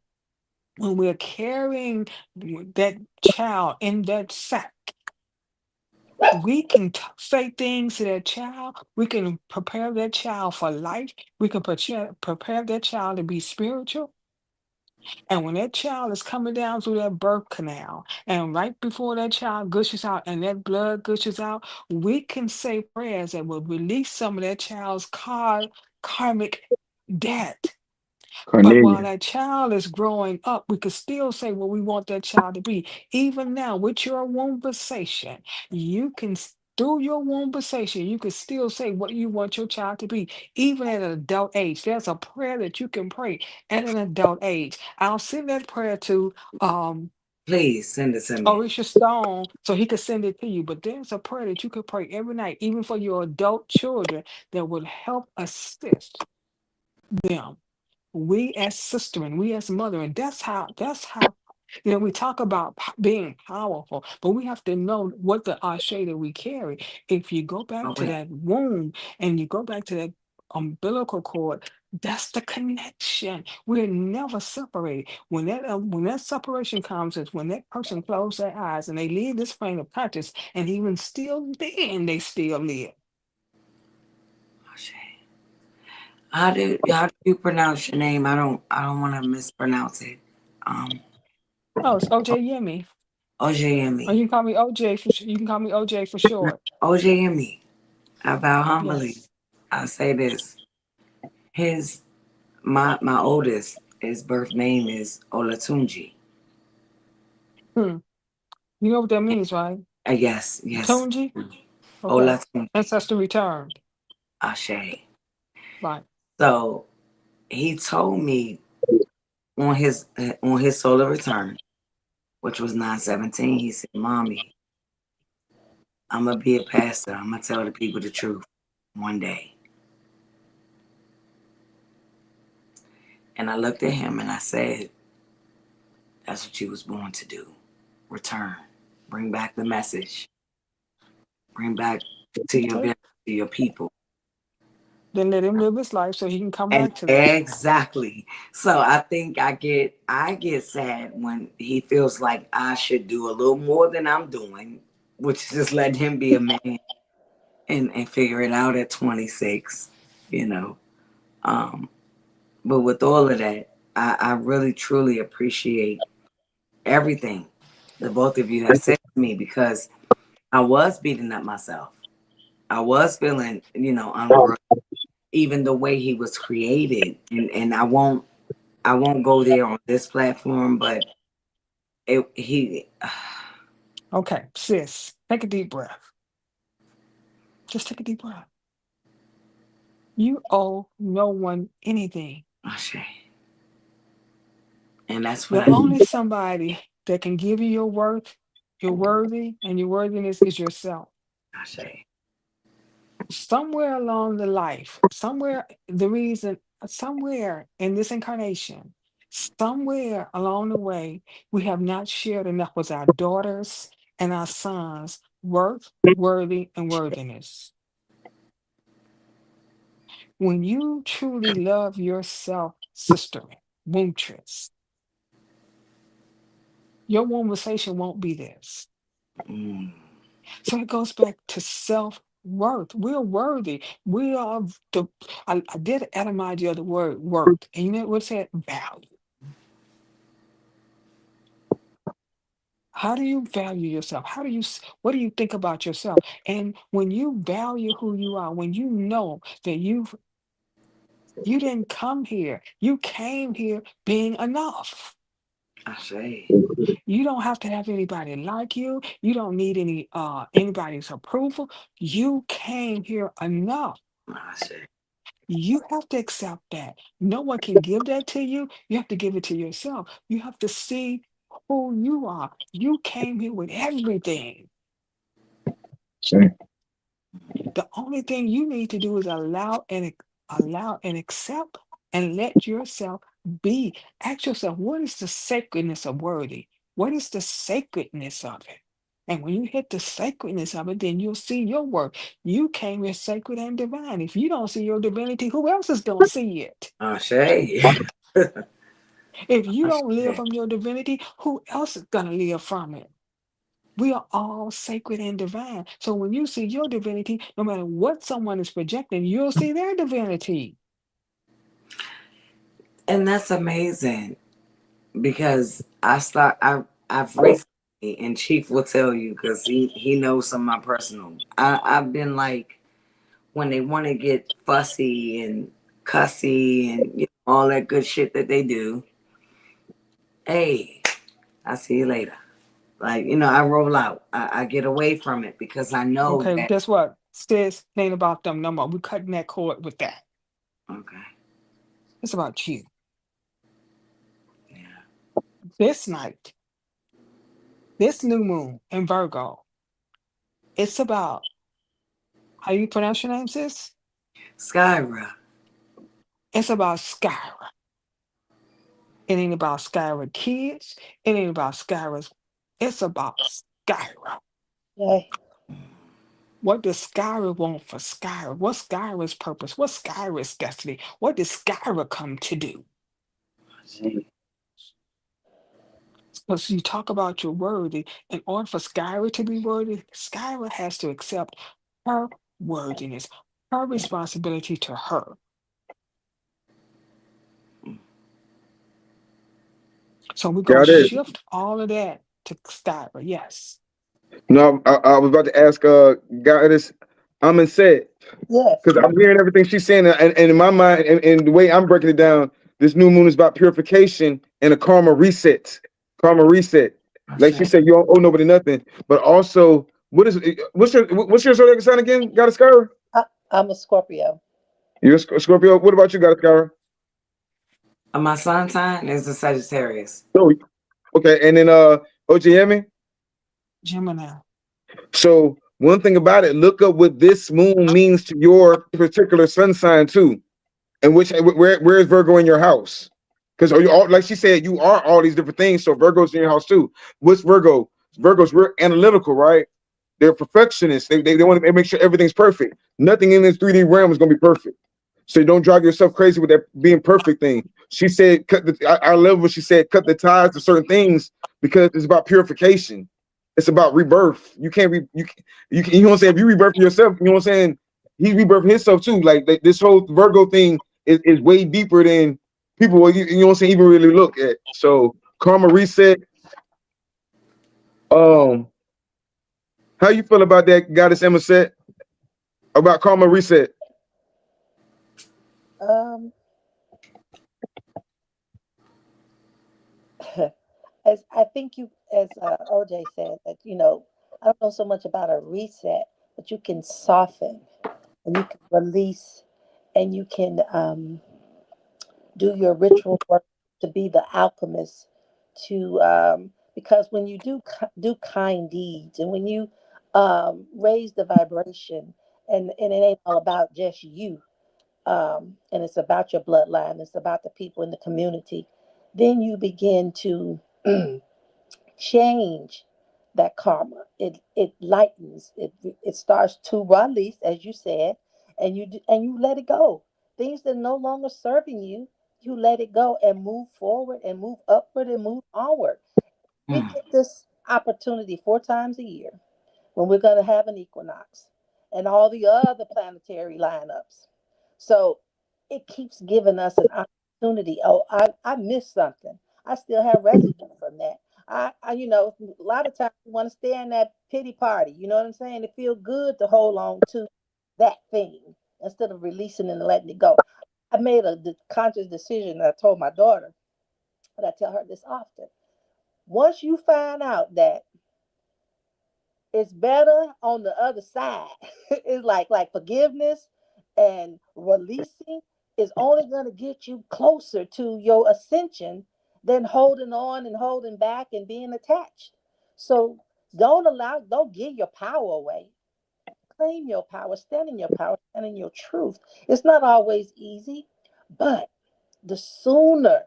Speaker 2: When we're carrying that child in that sack, we can say things to that child. We can prepare that child for life. We can prepare that child to be spiritual. And when that child is coming down through that birth canal, and right before that child gushes out and that blood gushes out, we can say prayers that will release some of that child's karmic debt. But while
Speaker 1: Carnelian.
Speaker 2: that child is growing up, we could still say what we want that child to be. Even now, with your conversation, you can through your conversation, you can still say what you want your child to be, even at an adult age. There's a prayer that you can pray at an adult age. I'll send that prayer to
Speaker 5: Please send it to me.
Speaker 2: Orisha Stone so he could send it to you. But there's a prayer that you could pray every night, even for your adult children, that would help assist them, we as sister and we as mother, and that's how we talk about being powerful, but we have to know what the ashe that we carry. If you go back
Speaker 5: Oh,
Speaker 2: to
Speaker 5: wait.
Speaker 2: that womb and you go back to that umbilical cord, that's the connection. We're never separated. When that separation comes is when that person closes their eyes and they leave this plane of conscious, and even still then they still live.
Speaker 5: I say. How do you pronounce your name? I don't want to mispronounce it. Um,
Speaker 2: Oh, it's OJ Yemi. Or
Speaker 5: OJME.
Speaker 2: you can call me OJ you can call me OJ for short.
Speaker 5: OJME. I bow humbly.
Speaker 2: Yes.
Speaker 5: I say this. His my oldest, his birth name is Olatunji.
Speaker 2: Hmm. You know what that means, right?
Speaker 5: Yes, yes.
Speaker 2: Tunji? Okay.
Speaker 5: Olatunji,
Speaker 2: Ancestor returned.
Speaker 5: Ashe.
Speaker 2: Right.
Speaker 5: So he told me on his solar return, which was 9/17, he said, "Mommy, I'm gonna be a pastor. I'm gonna tell the people the truth one day." And I looked at him and I said, "That's what you was born to do. Return. Bring back the message. Bring back to your
Speaker 2: Okay.
Speaker 5: village, to your people."
Speaker 2: Then let him live his life so he can come
Speaker 5: And
Speaker 2: back to them.
Speaker 5: exactly. So I think I get sad when he feels like I should do a little more than I'm doing, which is just let him be a man and figure it out at 26, you know. Um, but with all of that, I really truly appreciate everything the both of you have said to me because I was beating up myself. I was feeling, unworthy, even the way he was created. And I won't go there on this platform, but he
Speaker 2: Okay, sis, take a deep breath. Just take a deep breath. You owe no one anything.
Speaker 5: oh shit. And that's what
Speaker 2: The only somebody that can give you your worth, your worthy, and your worthiness is yourself.
Speaker 5: I say.
Speaker 2: Somewhere along the life, somewhere the reason, somewhere in this incarnation, somewhere along the way, we have not shared enough with our daughters and our sons worth, worthy, and worthiness. When you truly love yourself, sister, womb,tress, your conversation won't be this.
Speaker 5: Mm,
Speaker 2: So it goes back to self worth. We're worthy. We are the. I did etymology of the word worth, and you know what's that? Value. How do you value yourself? How do you? What do you think about yourself? And when you value who you are, when you know that you didn't come here, you came here being enough.
Speaker 5: I say.
Speaker 2: You don't have to have anybody like you. You don't need anybody's approval. You came here enough.
Speaker 5: I say.
Speaker 2: You have to accept that. No one can give that to you. You have to give it to yourself. You have to see who you are. You came here with everything.
Speaker 1: Same.
Speaker 2: The only thing you need to do is allow and accept and let yourself be. Ask yourself, what is the sacredness of worthy? What is the sacredness of it? And when you hit the sacredness of it, then you'll see your work. You came here sacred and divine. If you don't see your divinity, who else is going to see it?
Speaker 5: I say.
Speaker 2: If you
Speaker 5: I
Speaker 2: don't live
Speaker 5: say.
Speaker 2: from your divinity, who else is going to live from it? We are all sacred and divine. So when you see your divinity, no matter what someone is projecting, you'll see their divinity.
Speaker 5: And that's amazing because I've recently, and Chief will tell you because he knows some of my personal. I've been like when they want to get fussy and cussy and all that good shit that they do. Hey, I see you later. Like, I roll out. I get away from it because I know
Speaker 2: Okay,
Speaker 5: that.
Speaker 2: guess what? Sis, it ain't about them no more. We're cutting that cord with that.
Speaker 5: Okay.
Speaker 2: It's about you.
Speaker 5: Yeah.
Speaker 2: This night, this new moon in Virgo, it's about how you pronounce your name, sis?
Speaker 5: Skyra.
Speaker 2: It's about Skyra. It ain't about Skyra kids. It ain't about Skyra's. It's about Skyra.
Speaker 4: Yay.
Speaker 2: What does Skyra want for Skyra? What's Skyra's purpose? What's Skyra's destiny? What does Skyra come to do? Because you talk about your worthy. In order for Skyra to be worthy, Skyra has to accept her worthiness, her responsibility to her. So we're going to
Speaker 1: Got it.
Speaker 2: shift all of that to Skyra. Yes.
Speaker 1: No, I was about to ask Goddess, I'm in set
Speaker 4: Yes.
Speaker 1: because I'm hearing everything she's saying, and in my mind, and the way I'm breaking it down, this new moon is about purification and a karma reset. Karma reset.
Speaker 5: I
Speaker 1: Like she
Speaker 5: say.
Speaker 1: said, you don't owe nobody nothing, but also what's your zodiac sign again? Got a Skyra?
Speaker 4: I'm a Scorpio.
Speaker 1: You're a Scorpio. What about you? Got a Skyra?
Speaker 5: My sun sign is a Sagittarius.
Speaker 1: Oh, okay. And then OGM.
Speaker 2: Gemini.
Speaker 1: So one thing about it, look up what this moon means to your particular sun sign too, and where is Virgo in your house? Because you all, like she said, you are all these different things. So Virgo's in your house too. What's Virgo? Virgo's real analytical, right? They're perfectionists. They want to make sure everything's perfect. Nothing in this 3D realm is going to be perfect. So don't drive yourself crazy with that being perfect thing. She said, I love what she said, cut the ties to certain things because it's about purification. It's about rebirth. You can't you know what I'm saying? If you rebirth yourself, you know what I'm saying? He rebirthed himself too. Like this whole Virgo thing is way deeper than people you know what I'm saying even really look at. So karma reset. Um, how you feel about that, Goddess Emma said about karma reset?
Speaker 4: Um, as I think you, as OJ said, that I don't know so much about a reset, but you can soften and you can release and you can do your ritual work to be the alchemist to because when you do kind deeds and when you raise the vibration and it ain't all about just you and it's about your bloodline, it's about the people in the community, then you begin to change that karma. It lightens. It starts to release, as you said, and you let it go. Things that are no longer serving you, you let it go and move forward and move upward and move onward. We
Speaker 5: Mm.
Speaker 4: get this opportunity 4 times a year when we're going to have an equinox and all the other planetary lineups. So it keeps giving us an opportunity. Oh, I missed something. I still have residue from that. A lot of times we want to stay in that pity party. You know what I'm saying? It feels good to hold on to that thing instead of releasing and letting it go. I made a conscious decision that I told my daughter, but I tell her this often. Once you find out that it's better on the other side. It's like forgiveness and releasing is only going to get you closer to your ascension than holding on and holding back and being attached. So don't give your power away. Claim your power, stand in your power, stand in your truth. It's not always easy, but the sooner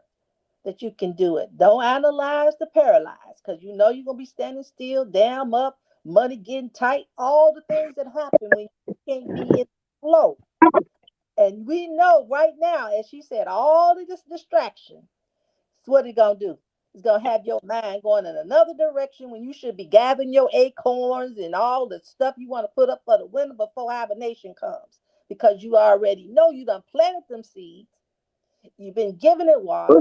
Speaker 4: that you can do it. Don't analyze the paralyzed because you know you're going to be standing still, dam up, money getting tight, all the things that happen when you can't be in flow. And we know right now, as she said, all of this distraction, it's what it's going to do. It's going to have your mind going in another direction when you should be gathering your acorns and all the stuff you want to put up for the winter before hibernation comes because you already know you done planted them seeds. You've been giving it water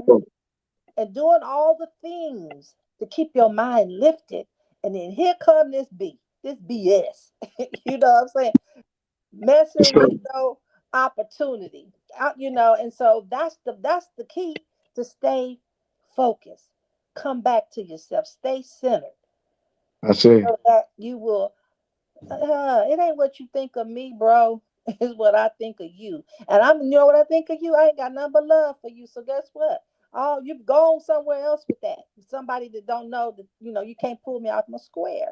Speaker 4: and doing all the things to keep your mind lifted. And then here come this BS. You know what I'm saying? Messing with your opportunity. And so that's the key to stay focused. Come back to yourself. Stay centered
Speaker 1: I say.
Speaker 4: so that you will it ain't what you think of me, bro. It's what I think of you. And you know what I think of you? I ain't got nothing but love for you. So guess what? Oh, you've gone somewhere else with that. Somebody that don't know that, you can't pull me off my square.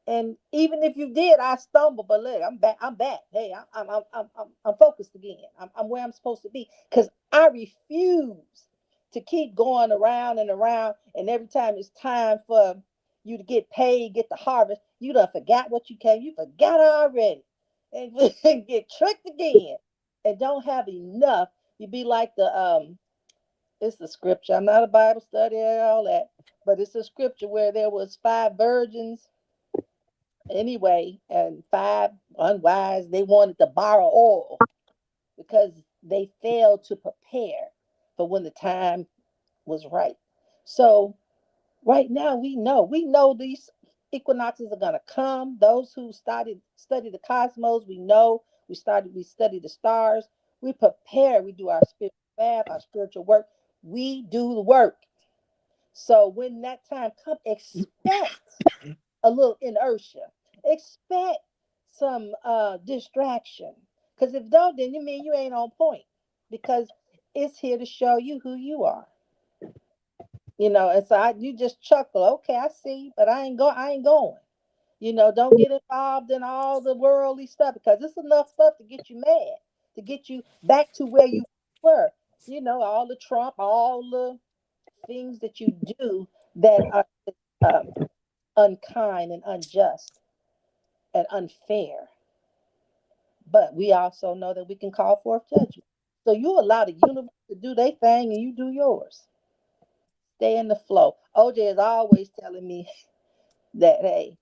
Speaker 4: And even if you did, I stumble. But look, I'm back. I'm back. Hey, I'm focused again. I'm where I'm supposed to be because I refuse to keep going around and around. And every time it's time for you to get paid, get the harvest, you done forgot what you came. You forgot already, and get tricked again, and don't have enough. You be like the. It's the scripture. I'm not a Bible study and all that, but it's a scripture where there was 5 virgins anyway, and 5 unwise. They wanted to borrow oil because they failed to prepare for when the time was right. So right now we know these equinoxes are going to come. Those who study the cosmos, we know we study the stars. We prepare. We do our spiritual bath, our spiritual work. We do the work. So when that time comes, expect a little inertia. Expect some distraction. Because if don't, then you mean you ain't on point. Because it's here to show you who you are. And so you just chuckle. Okay, I see, but I ain't going. Don't get involved in all the worldly stuff because it's enough stuff to get you mad, to get you back to where you were. All the Trump, all the things that you do that are um, unkind and unjust and unfair. But we also know that we can call forth judgment. So you allow the universe to do their thing and you do yours. Stay in the flow. OJ is always telling me that, hey,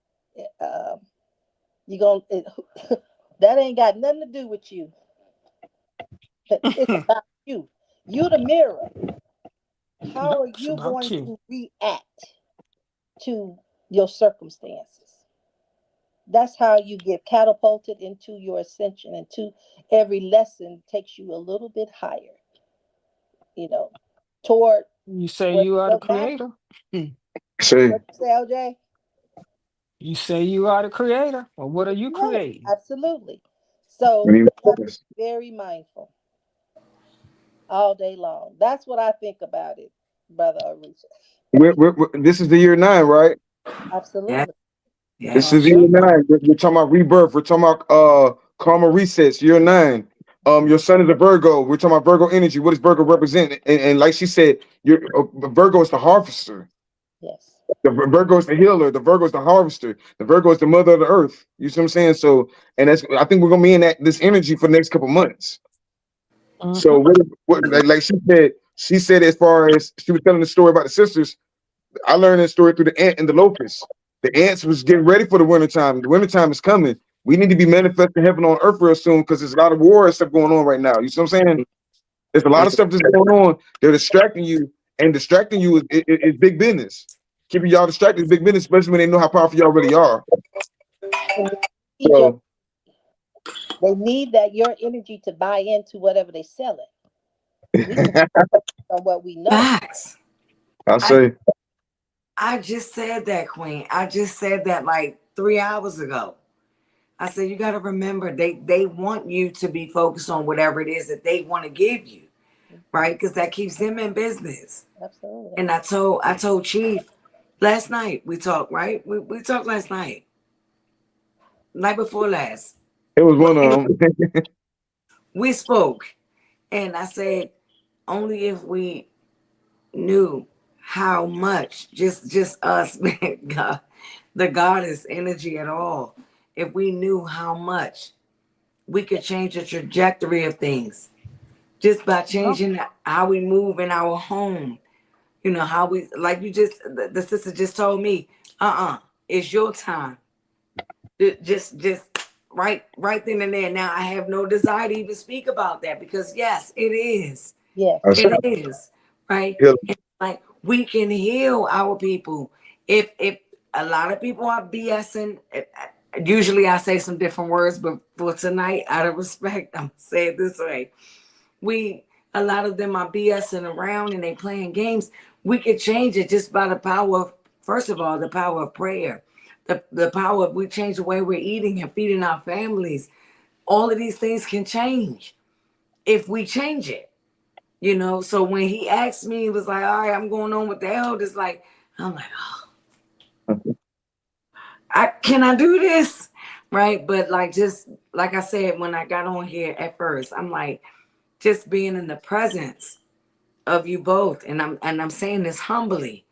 Speaker 4: uh, you gonna that ain't got nothing to do with you. It's about you. You the mirror. How
Speaker 2: Yep,
Speaker 4: are
Speaker 2: it's
Speaker 4: you
Speaker 2: about
Speaker 4: going
Speaker 2: you.
Speaker 4: to react to your circumstances? That's how you get catapulted into your ascension, into every lesson takes you a little bit higher, you know, toward
Speaker 2: You say
Speaker 4: where
Speaker 2: you are the
Speaker 4: your master.
Speaker 2: creator. Hmm.
Speaker 1: Say,
Speaker 4: What you say, LJ?
Speaker 2: You say you are the creator. Well, what are you
Speaker 4: Yes,
Speaker 2: creating?
Speaker 4: absolutely.
Speaker 1: we
Speaker 4: So
Speaker 1: need
Speaker 4: we
Speaker 1: to
Speaker 4: have to
Speaker 1: focus.
Speaker 4: be very mindful all day long. That's what I think about it, Brother Arisha.
Speaker 1: This is the year 9, right?
Speaker 5: Yeah,
Speaker 4: Absolutely.
Speaker 1: This
Speaker 5: yes.
Speaker 1: is
Speaker 2: Ashe.
Speaker 1: year 9. We're talking about rebirth. We're talking about karma resets. Year 9. Your son is a Virgo. We're talking about Virgo energy. What does Virgo represent? And like she said, your Virgo is the harvester.
Speaker 4: Yes.
Speaker 1: The Virgo is the healer. The Virgo is the harvester. The Virgo is the mother of the earth. You see what I'm saying? So, and that's I think we're gonna be in that this energy for the next couple months. So,
Speaker 2: Hmm.
Speaker 1: like she said as far as she was telling the story about the sisters. I learned that story through the ant and the locust. The ants was getting ready for the wintertime. The wintertime is coming. We need to be manifesting heaven on earth real soon because there's a lot of war and stuff going on right now. You see what I'm saying? There's a lot of stuff that's going on. They're distracting you, and distracting you is big business. Keeping y'all distracted is big business, especially when they know how powerful y'all really are.
Speaker 4: And need your,
Speaker 1: So
Speaker 4: they need that your energy to buy into whatever they selling. We should focus on what we know.
Speaker 5: Facts.
Speaker 1: I
Speaker 5: I
Speaker 1: say,
Speaker 5: I just said that, Queen. I just said that like 3 hours ago. I said you got to remember they want you to be focused on whatever it is that they want to give you, right? Because that keeps them in business.
Speaker 4: Absolutely.
Speaker 5: And I told Chief last night we talked, right? We talked last night before last.
Speaker 1: it was
Speaker 5: But
Speaker 1: one of
Speaker 5: anyway,
Speaker 1: them.
Speaker 5: we spoke, and I said only if we knew how much just us, man, God, the goddess energy at all. If we knew how much we could change the trajectory of things just by
Speaker 2: Yep.
Speaker 5: changing how we move in our home. How we like you just the sister just told me, it's your time. Just right then and there. Now I have no desire to even speak about that because yes, it is.
Speaker 4: Yes.
Speaker 1: I say,
Speaker 5: It is, right?
Speaker 1: heal.
Speaker 5: And like we can heal our people. If a lot of people are BSing, usually I say some different words, but for tonight, out of respect, I'm gonna say it this way. We A lot of them are BSing around and they playing games. We could change it just by the power of, first of all, the power of prayer. The power of we change the way we're eating and feeding our families. All of these things can change if we change it. So when he asked me, he was like, all right, I'm going on with the elders. Like, I'm like, oh, can I do this? Right. But like, just like I said, when I got on here at first, I'm like, just being in the presence of you both. And I'm saying this humbly.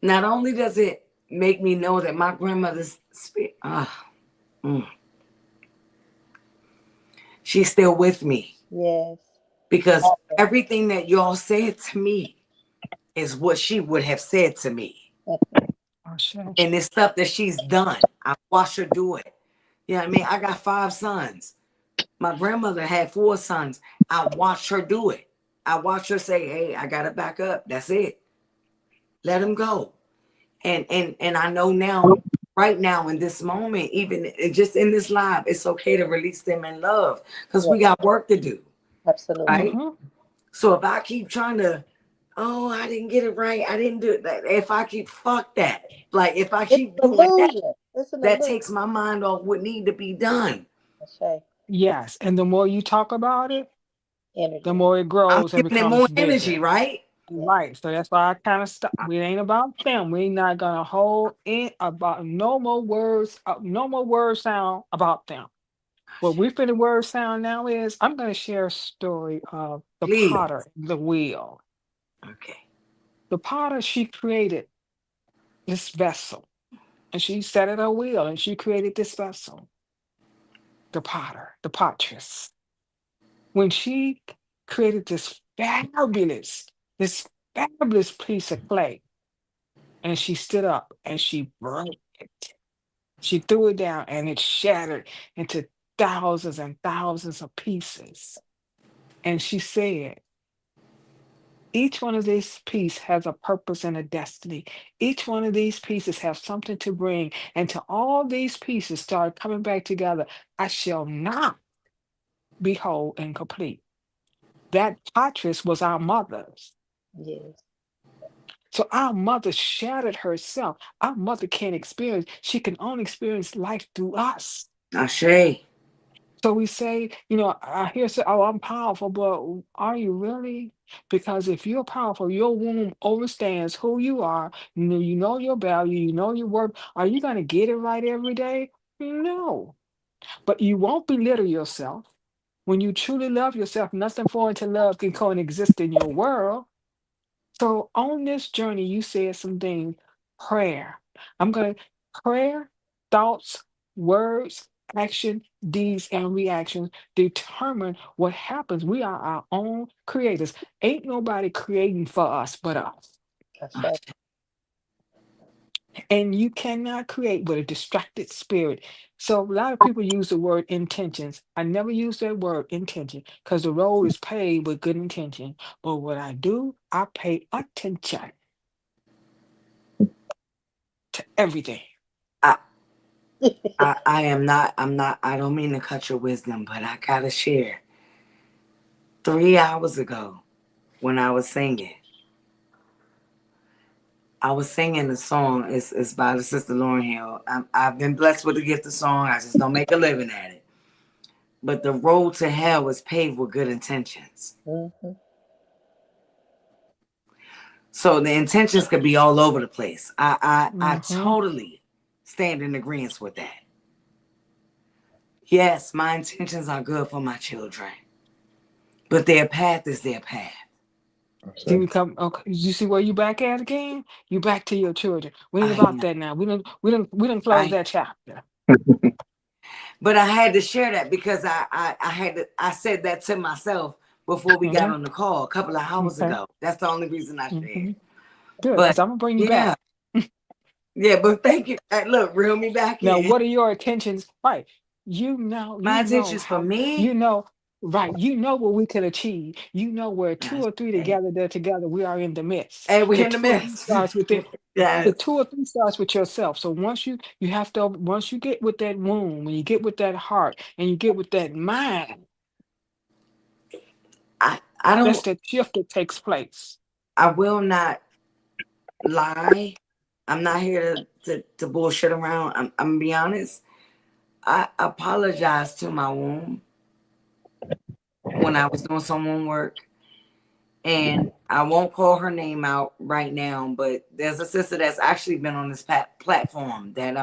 Speaker 5: Not only does it make me know that my grandmother's spirit, she's still with me
Speaker 4: Yes.
Speaker 5: because
Speaker 4: Always.
Speaker 5: everything that y'all said to me is what she would have said to me.
Speaker 2: Ashe.
Speaker 5: And it's stuff that she's done. I watched her do it. You know what I mean? I got 5 sons. My grandmother had 4 sons. I watched her do it. I watched her say, hey, I gotta back up. That's it. Let him go. And I know now, right now in this moment, even just in this live, it's okay to release them in love because
Speaker 4: Yes.
Speaker 5: we got work to do,
Speaker 4: Absolutely.
Speaker 5: right?
Speaker 2: Mm-hmm.
Speaker 5: So if I keep trying to, I didn't get it right, I didn't do it. If I keep fuck that, like if I
Speaker 4: It's
Speaker 5: keep
Speaker 4: an
Speaker 5: doing that,
Speaker 4: illusion. Listen to
Speaker 5: that
Speaker 4: look.
Speaker 5: takes my mind off what need to be done.
Speaker 4: Shay,
Speaker 2: Yes, and the more you talk about it, the
Speaker 4: energy.
Speaker 2: more it
Speaker 5: I'm
Speaker 2: grows and
Speaker 5: giving it more
Speaker 2: becomes
Speaker 5: energy,
Speaker 2: bigger.
Speaker 5: right?
Speaker 4: Yeah.
Speaker 2: Right. So that's why I kind of stop. We ain't about them. We not gonna hold in about no more words, no more word sound about them. What we finna word sound now is I'm gonna share a story of the potter,
Speaker 5: Please.
Speaker 2: the wheel.
Speaker 5: Okay.
Speaker 2: The potter, she created this vessel and she sat at her wheel and she created this vessel, the potter, the pottress. When she created this fabulous piece of clay, and she stood up and she broke it. She threw it down and it shattered into thousands and thousands of pieces. And she said, each one of these pieces has a purpose and a destiny. Each one of these pieces have something to bring. And to all these pieces start coming back together, I shall not be whole and complete. That pottress was our mother's.
Speaker 4: Yes.
Speaker 2: So our mother shattered herself. Our mother can't experience, she can only experience life through us.
Speaker 5: Ashe.
Speaker 2: So we say, I hear say, oh, I'm powerful, but are you really? Because if you're powerful, your womb understands who you are, you know your value, you know your worth. Are you going to get it right every day? No. But you won't belittle yourself. When you truly love yourself, nothing foreign to love can coexist in your world. So on this journey, you said some things. Prayer. I'm going to prayer, thoughts, words, action, deeds, and reactions determine what happens. We are our own creators. Ain't nobody creating for us but us.
Speaker 4: Shay.
Speaker 2: And you cannot create with a distracted spirit. So a lot of people use the word intentions. I never use that word intention because the road is paved with good intention. But what I do, I pay attention to everything.
Speaker 5: I, I am not, I don't mean to cut your wisdom, but I gotta share. 3 hours ago, when I was singing the song. It's by the sister Lauren Hill. I've been blessed with the gift of song. I just don't make a living at it. But the road to hell was paved with good intentions.
Speaker 4: Mm-hmm.
Speaker 5: So the intentions could be all over the place. I
Speaker 2: Hmm.
Speaker 5: totally stand in agreement with that. Yes, my intentions are good for my children, but their path is their path.
Speaker 2: See,
Speaker 1: Okay.
Speaker 2: we come. Okay, you see where you back at again? You back to your children. We ain't
Speaker 5: I
Speaker 2: about
Speaker 5: am.
Speaker 2: that now. We don't close
Speaker 5: I
Speaker 2: that chapter.
Speaker 5: But I had to share that because I said that to myself before we got
Speaker 2: Hmm.
Speaker 5: on the call a couple of hours
Speaker 2: Okay.
Speaker 5: ago. That's the only reason I shared.
Speaker 2: Hmm. Good,
Speaker 5: But
Speaker 2: because I'm gonna bring you
Speaker 5: yeah,
Speaker 2: back.
Speaker 5: yeah, but thank you. Look, reel me back
Speaker 2: Now,
Speaker 5: in.
Speaker 2: what are your intentions? Right. You
Speaker 5: My
Speaker 2: know
Speaker 5: intentions for
Speaker 2: how,
Speaker 5: me.
Speaker 2: right. You know what we can achieve. You know where two
Speaker 5: Yes.
Speaker 2: or three
Speaker 5: Hey,
Speaker 2: together, they're together, we are in the midst.
Speaker 5: hey, we're
Speaker 2: The
Speaker 5: in the
Speaker 2: two or three
Speaker 5: midst.
Speaker 2: starts with it. The
Speaker 5: Yes.
Speaker 2: two or three starts with yourself. So once you get with that womb, and you get with that heart, and you get with that mind,
Speaker 5: I
Speaker 2: that's
Speaker 5: don't.
Speaker 2: that shift that takes place.
Speaker 5: I will not lie. I'm not here to bullshit around. I'm gonna be honest. I apologize to my womb when I was doing some womb work. And I won't call her name out right now, but there's a sister that's actually been on this platform that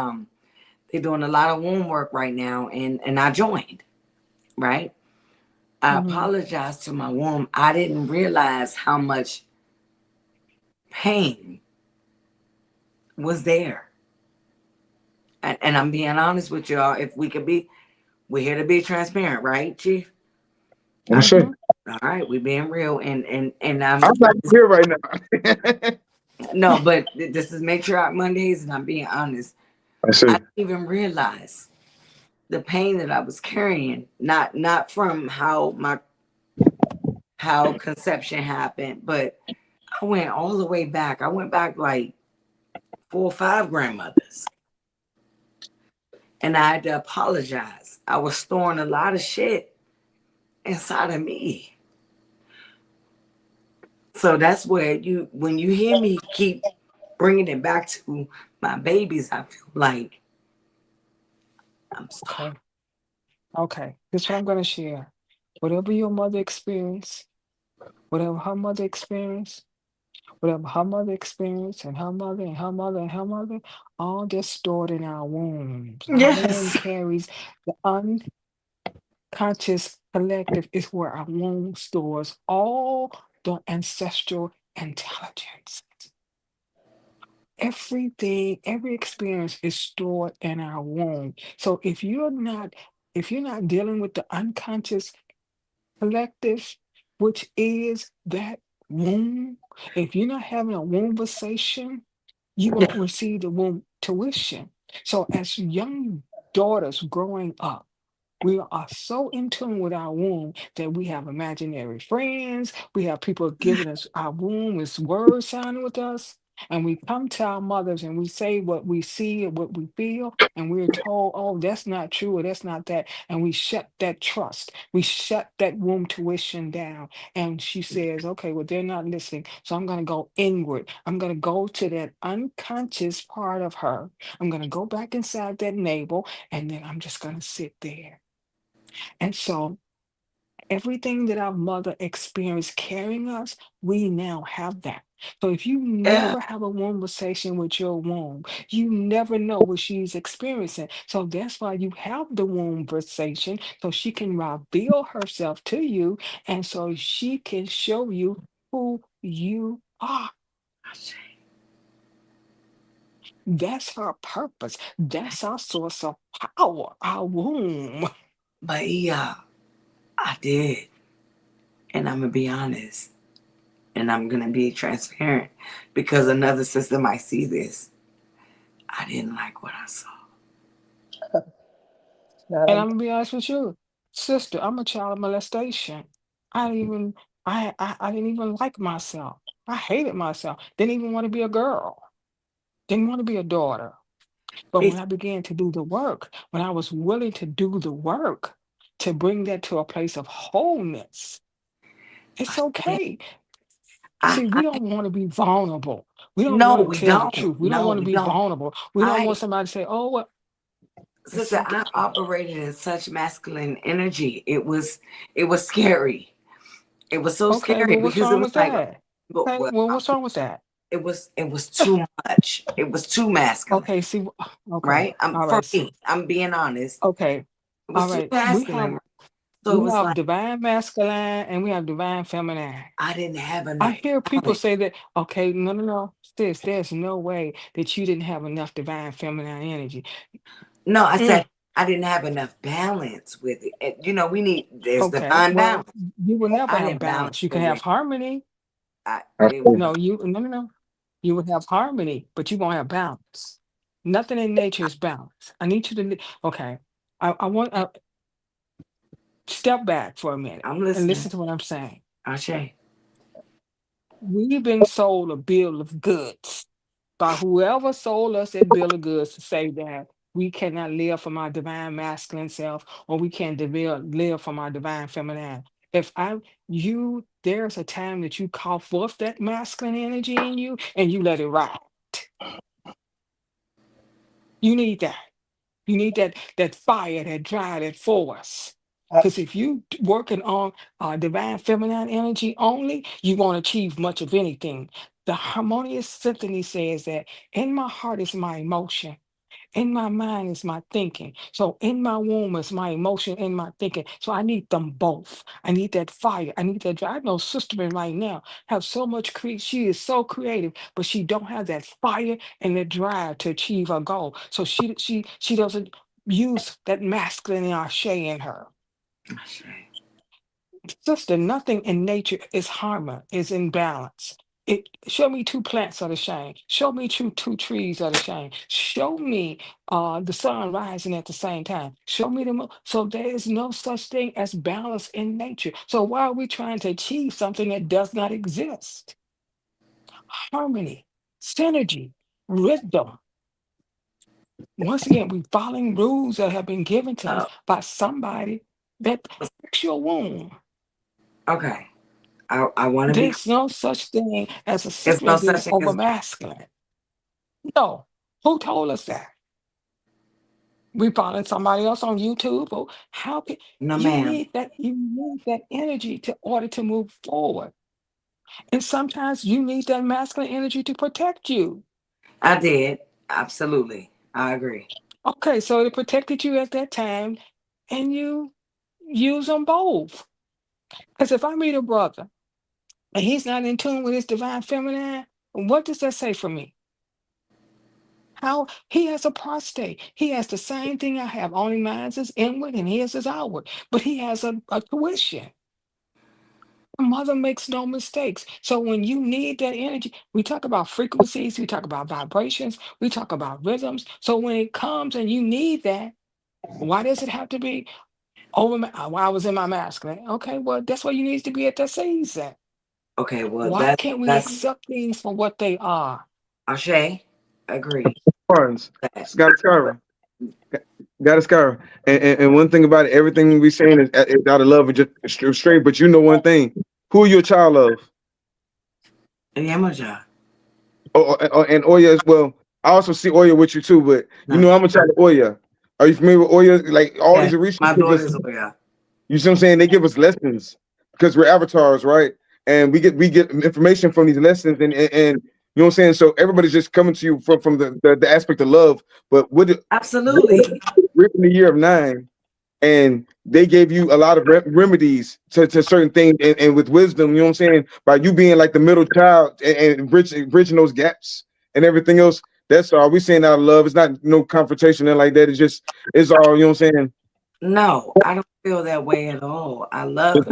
Speaker 5: they're doing a lot of womb work right now, and I joined. Right, I
Speaker 2: Hmm.
Speaker 5: apologize to my womb. I didn't realize how much pain was there, and I'm being honest with y'all. If we could be, we're here to be transparent, right, Chief?
Speaker 1: I'm
Speaker 5: All right,
Speaker 1: sure.
Speaker 2: Hmm.
Speaker 5: all right, we being real, and
Speaker 1: I'm not here right now.
Speaker 5: no, but this is Matriarch Mondays, and I'm being honest.
Speaker 1: I
Speaker 5: I
Speaker 1: see.
Speaker 5: didn't even realize the pain that I was carrying, not from how conception happened, but I went all the way back. I went back like 4 or 5 grandmothers, and I had to apologize. I was storing a lot of shit inside of me. So that's where when you hear me keep bringing it back to my babies, I feel like I'm sorry.
Speaker 2: Okay. Okay. This is what I'm going to share. Whatever your mother experienced, whatever her mother experienced, whatever her mother experienced, and her mother, and her mother, and her mother, all that's stored in our wombs. Our womb
Speaker 5: Yes.
Speaker 2: carries the unconscious collective, is where our womb stores all the ancestral intelligence. Everything, every experience is stored in our womb. So if you're not dealing with the unconscious collective, which is that womb, if you're not having a wombversation, you
Speaker 5: Yeah.
Speaker 2: won't receive the womb tuition. So as young daughters growing up, we are so in tune with our womb that we have imaginary friends. We have people giving us our womb is word sounding with us. And we come to our mothers and we say what we see and what we feel. And we're told, oh, that's not true or that's not that. And we shut that trust. We shut that womb tuition down. And she says, okay, well, they're not listening. So I'm going to go inward. I'm going to go to that unconscious part of her. I'm going to go back inside that navel. And then I'm just going to sit there. And so everything that our mother experienced carrying us, we now have that. So if you
Speaker 5: Yeah.
Speaker 2: never have a conversation with your womb, you never know what she's experiencing. So that's why you have the womb conversation, so she can reveal herself to you, and so she can show you who you are. That's her purpose. That's our source of power, our womb.
Speaker 5: But yeah, I did. And I'm going to be honest. And I'm going to be transparent because another sister might see this. I didn't like what I saw.
Speaker 4: Not
Speaker 2: And
Speaker 4: un-
Speaker 2: I'm gonna be honest with you, sister, I'm a child of molestation. I didn't even I didn't even like myself. I hated myself. Didn't even want to be a girl. Didn't want to be a daughter. But when
Speaker 5: It's,
Speaker 2: I began to do the work, when I was willing to do the work to bring that to a place of wholeness, it's okay. See, we
Speaker 5: I
Speaker 2: don't want to be vulnerable. We don't
Speaker 5: no,
Speaker 2: want to
Speaker 5: we
Speaker 2: tell the
Speaker 5: don't.
Speaker 2: truth. We don't
Speaker 5: No,
Speaker 2: want to
Speaker 5: we
Speaker 2: be
Speaker 5: don't.
Speaker 2: vulnerable. We don't
Speaker 5: I
Speaker 2: want somebody to say, oh, well, it's
Speaker 5: sister, I
Speaker 2: okay.
Speaker 5: operated in such masculine energy. It was scary. It was so
Speaker 2: Okay,
Speaker 5: scary
Speaker 2: well, what's
Speaker 5: because it
Speaker 2: wrong
Speaker 5: was
Speaker 2: with
Speaker 5: like,
Speaker 2: that?
Speaker 5: but
Speaker 2: Okay,
Speaker 5: well,
Speaker 2: well, what's wrong with that?
Speaker 5: it was too much. It was too masculine,
Speaker 2: Okay, see, okay,
Speaker 5: right?
Speaker 2: all
Speaker 5: For
Speaker 2: right,
Speaker 5: me, I'm being honest.
Speaker 2: okay,
Speaker 5: It
Speaker 2: all
Speaker 5: was too
Speaker 2: right.
Speaker 5: masculine. So it
Speaker 2: We
Speaker 5: was
Speaker 2: have
Speaker 5: like
Speaker 2: divine masculine and we have divine feminine.
Speaker 5: I didn't have
Speaker 2: I
Speaker 5: enough
Speaker 2: hear people
Speaker 5: balance.
Speaker 2: say that, okay, no, no, no, sis, there's no way that you didn't have enough divine feminine energy.
Speaker 5: No, I said
Speaker 2: Mm,
Speaker 5: I didn't have enough balance with it. There's
Speaker 2: okay,
Speaker 5: divine
Speaker 2: well,
Speaker 5: balance.
Speaker 2: you will never
Speaker 5: I
Speaker 2: have
Speaker 5: didn't balance
Speaker 2: balance. You can
Speaker 5: for
Speaker 2: have
Speaker 5: real.
Speaker 2: harmony.
Speaker 5: I it was
Speaker 1: Absolutely.
Speaker 2: No, no, no, no. You would have harmony, but you won't have balance. Nothing in nature is balance. I need you to, okay. I want step back for a minute
Speaker 5: I'm
Speaker 2: and
Speaker 5: listening.
Speaker 2: listen to what I'm saying.
Speaker 5: Ashe.
Speaker 2: We've been sold a bill of goods by whoever sold us that bill of goods to say that we cannot live from our divine masculine self or we can't live from our divine feminine. If I, you, there's a time that you call forth that masculine energy in you and you let it ride. You need that. You need that fire, that drive, that force.
Speaker 4: I,
Speaker 2: Because if you working on divine feminine energy only, you won't achieve much of anything. The harmonious symphony says that in my heart is my emotion. In my mind is my thinking. So in my womb is my emotion and my thinking. So I need them both. I need that fire. I need that drive. I know Sister right now have so much she is so creative, but she don't have that fire and the drive to achieve her goal. So she doesn't use that masculine ashe in her.
Speaker 5: Ashe.
Speaker 2: Sister, nothing in nature is harmony, is in balance. It show me two plants are the same. Show me two trees are the same. Show me the sun rising at the same time. Show me the moon. So there is no such thing as balance in nature. So why are we trying to achieve something that does not exist? Harmony, synergy, rhythm. Once again, we following rules that have been given to us
Speaker 5: Oh,
Speaker 2: by somebody that protects your womb.
Speaker 5: okay. I want to be.
Speaker 2: There's no such thing as a
Speaker 5: There's no
Speaker 2: sickness that
Speaker 5: such
Speaker 2: is
Speaker 5: thing
Speaker 2: over
Speaker 5: as
Speaker 2: masculine. No. Who told us that? We following somebody else on YouTube. Or how can
Speaker 5: No,
Speaker 2: you
Speaker 5: ma'am.
Speaker 2: need that? You need that energy to order to move forward. And sometimes you need that masculine energy to protect you.
Speaker 5: I did. Absolutely. I agree.
Speaker 2: Okay, so it protected you at that time, and you use them both. Because if I meet a brother and he's not in tune with his divine feminine, what does that say for me? How he has a prostate. He has the same thing I have, only mine is inward and his is outward. But he has a tuition. A mother makes no mistakes. So when you need that energy, we talk about frequencies, we talk about vibrations, we talk about rhythms. So when it comes and you need that, why does it have to be while I was in my masculine? Okay, well, that's where you need to be at that season.
Speaker 5: Okay, well,
Speaker 2: Why can't we
Speaker 5: that's
Speaker 2: accept things for what they are?
Speaker 5: Ashe. Agree.
Speaker 1: Barnes,
Speaker 5: That.
Speaker 1: Scott Skyra, got a Skyra. And one thing about it, everything we saying is out of love and just straight. But you know one thing, who are you a child of?
Speaker 5: Yamaja.
Speaker 1: And Oya as well. I also see Oya with you too, but you
Speaker 5: No.
Speaker 1: know I'm a child of Oya. Are you familiar with Oya? Like all
Speaker 5: Yeah.
Speaker 1: these Orishas
Speaker 5: My
Speaker 1: give us,
Speaker 5: daughter's Oya.
Speaker 1: you see what I'm saying? They give us lessons because we're avatars, right? And we get information from these lessons, and you know what I'm saying. So everybody's just coming to you from the aspect of love. But
Speaker 5: Absolutely.
Speaker 1: we're in the year of nine, and they gave you a lot of remedies to certain things, and with wisdom, you know what I'm saying, by you being like the middle child and bridging those gaps and everything else. That's all we saying out of love. It's not no confrontation and like that. It's all, you know what I'm saying.
Speaker 5: No, I don't feel that way at all. I love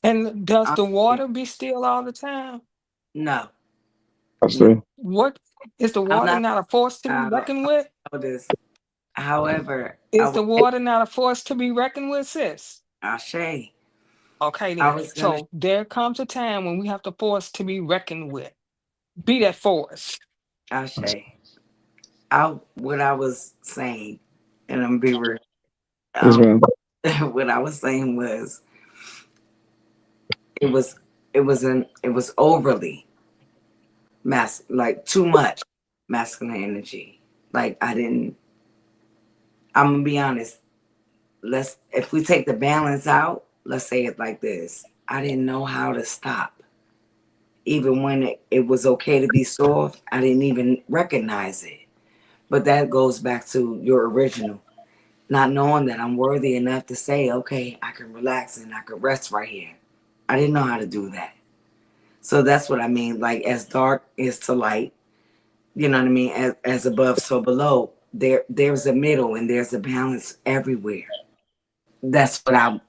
Speaker 2: And does the
Speaker 5: honesty.
Speaker 2: water be still all the time?
Speaker 5: No,
Speaker 1: I
Speaker 5: no.
Speaker 1: see.
Speaker 2: What is the
Speaker 5: I'm
Speaker 2: water
Speaker 5: not
Speaker 2: not a force to be
Speaker 5: I don't
Speaker 2: reckoned with?
Speaker 5: know this. However,
Speaker 2: Is the water not a force to be reckoned with, sis?
Speaker 5: Ashe.
Speaker 2: Okay,
Speaker 5: I
Speaker 2: then.
Speaker 5: was gonna
Speaker 2: So there comes a time when we have the force to be reckoned with. Be that force.
Speaker 5: Ashe. What I was saying, and I'm be real.
Speaker 1: Yes,
Speaker 5: Um,
Speaker 1: man.
Speaker 5: what I was saying was it was it was overly like too much masculine energy. Like I didn't. I'm gonna be honest. Let's if we take the balance out, let's say it like this. I didn't know how to stop. Even when it was okay to be soft, I didn't even recognize it. But that goes back to your original, not knowing that I'm worthy enough to say, okay, I can relax and I can rest right here. I didn't know how to do that. So that's what I mean. Like as dark is to light, you know what I mean? As above, so below. There's a middle and there's a balance everywhere. That's what I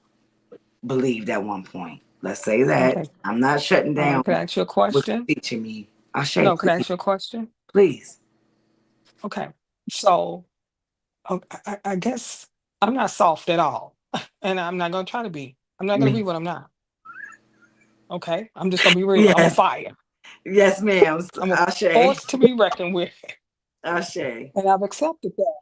Speaker 5: believed at one point. Let's say that.
Speaker 2: Okay.
Speaker 5: I'm not shutting down
Speaker 2: Could I ask you a
Speaker 5: what
Speaker 2: question?
Speaker 5: you're teaching me. Ashay,
Speaker 2: No, could I
Speaker 5: please,
Speaker 2: ask you a question?
Speaker 5: please.
Speaker 2: Okay. So I guess I'm not soft at all. And I'm not going to try to be. I'm not going to
Speaker 5: Me.
Speaker 2: be what I'm not. Okay. I'm just going to be real. I'm a
Speaker 5: Yes.
Speaker 2: fire.
Speaker 5: Yes, ma'am.
Speaker 2: I'm a
Speaker 5: Ashay.
Speaker 2: force to be reckoned with.
Speaker 5: Ashay.
Speaker 2: And I've accepted that.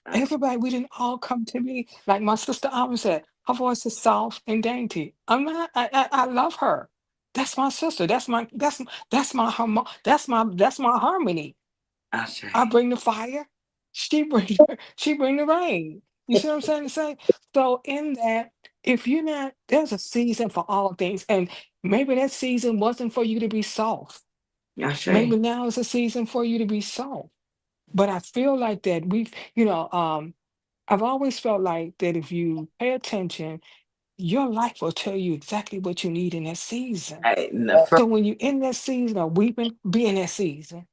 Speaker 5: Ashay.
Speaker 2: Everybody, we didn't all come to me. Like my sister always said, her voice is soft and dainty. I'm not, I love her. That's my sister. That's my harmony. I
Speaker 5: Ashay.
Speaker 2: bring the fire. She bring she bring the rain. You see what I'm saying to say? So in that, if you're not, there's a season for all things. And maybe that season wasn't for you to be soft.
Speaker 5: Ashay.
Speaker 2: Maybe now is a season for you to be soft. But I feel like that I've always felt like that if you pay attention, your life will tell you exactly what you need in that season.
Speaker 5: No,
Speaker 2: So when you're in that season of weeping, be in that season.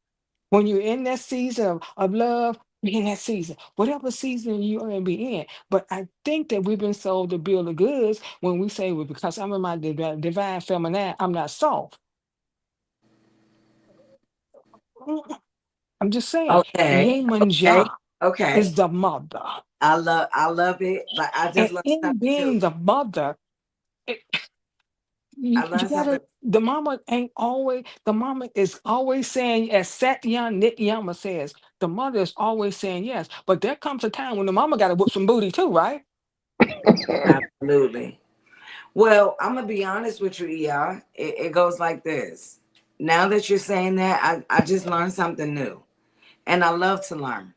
Speaker 2: When you're in that season of love, be in that season. Whatever season you are in, be in. But I think that we've been sold the bill of goods when we say, well, because I'm in my divine feminine, I'm not soft. Mm, I'm just saying,
Speaker 5: okay.
Speaker 2: woman
Speaker 5: Okay.
Speaker 2: Jah
Speaker 5: Okay.
Speaker 2: is the mother.
Speaker 5: I love it. Like I
Speaker 2: And
Speaker 5: just learned
Speaker 2: in
Speaker 5: something new.
Speaker 2: being the mother, it,
Speaker 5: I
Speaker 2: you
Speaker 5: learned something.
Speaker 2: gotta, the mama is always saying, as Satya Nityama says, the mother is always saying yes. But there comes a time when the mama gotta whip some booty too, right?
Speaker 5: Absolutely. Well, I'm gonna be honest with you, ER. It goes like this. Now that you're saying that, I just learned something new. And I love to learn.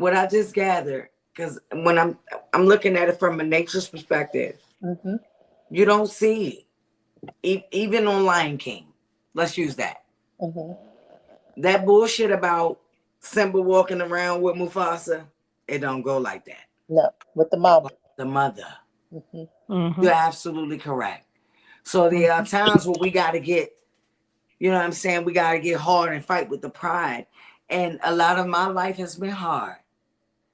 Speaker 5: what I just gathered, because when I'm looking at it from a nature's perspective,
Speaker 4: Mm-hmm.
Speaker 5: you don't see even on Lion King. Let's use that.
Speaker 4: Mm-hmm.
Speaker 5: That bullshit about Simba walking around with Mufasa, it don't go like that.
Speaker 4: No, with the
Speaker 5: It
Speaker 4: mama.
Speaker 5: was the mother.
Speaker 4: Mm-hmm.
Speaker 2: Mm-hmm.
Speaker 5: You're absolutely correct. So there are
Speaker 2: Mm-hmm.
Speaker 5: times where we got to get, you know what I'm saying? We got to get hard and fight with the pride. And a lot of my life has been hard.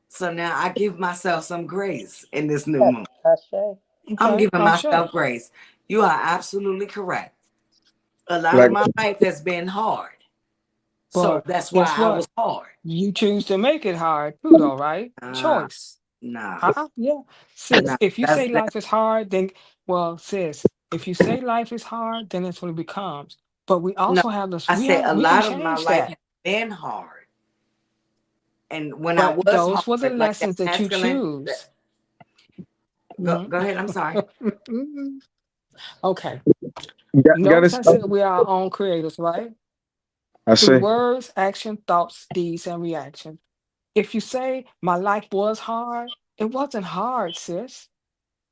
Speaker 5: So now I give myself some grace in this new
Speaker 4: Yes,
Speaker 5: moon.
Speaker 4: Ashe.
Speaker 5: I'm
Speaker 2: Okay,
Speaker 5: giving
Speaker 2: I'm sure.
Speaker 5: myself grace. You are absolutely correct. A lot of
Speaker 1: Like
Speaker 5: my life has been hard. So
Speaker 2: But
Speaker 5: that's why
Speaker 2: guess
Speaker 5: I was
Speaker 2: what?
Speaker 5: hard.
Speaker 2: You choose to make it hard too, though, right?
Speaker 5: Nah,
Speaker 2: Choice.
Speaker 5: nah,
Speaker 2: Yeah. Sis,
Speaker 5: nah.
Speaker 2: if you
Speaker 5: That's
Speaker 2: say
Speaker 5: that.
Speaker 2: life is hard, then, well, sis, if you say life is hard, then that's what it becomes. But we
Speaker 5: No,
Speaker 2: also have this,
Speaker 5: I said a
Speaker 2: we can
Speaker 5: lot of my
Speaker 2: change
Speaker 5: life has
Speaker 2: that.
Speaker 5: been hard. And when I
Speaker 2: But
Speaker 5: was
Speaker 2: those were the
Speaker 5: hard, like that
Speaker 2: lessons that you
Speaker 5: masculine,
Speaker 2: choose.
Speaker 5: go
Speaker 2: Mhm.
Speaker 5: ahead. I'm sorry.
Speaker 2: Okay.
Speaker 1: you gotta
Speaker 2: Notice I said we are our own creators, right?
Speaker 1: I
Speaker 2: Through
Speaker 1: say
Speaker 2: words, action, thoughts, deeds, and reaction. If you say my life was hard, it wasn't hard, sis.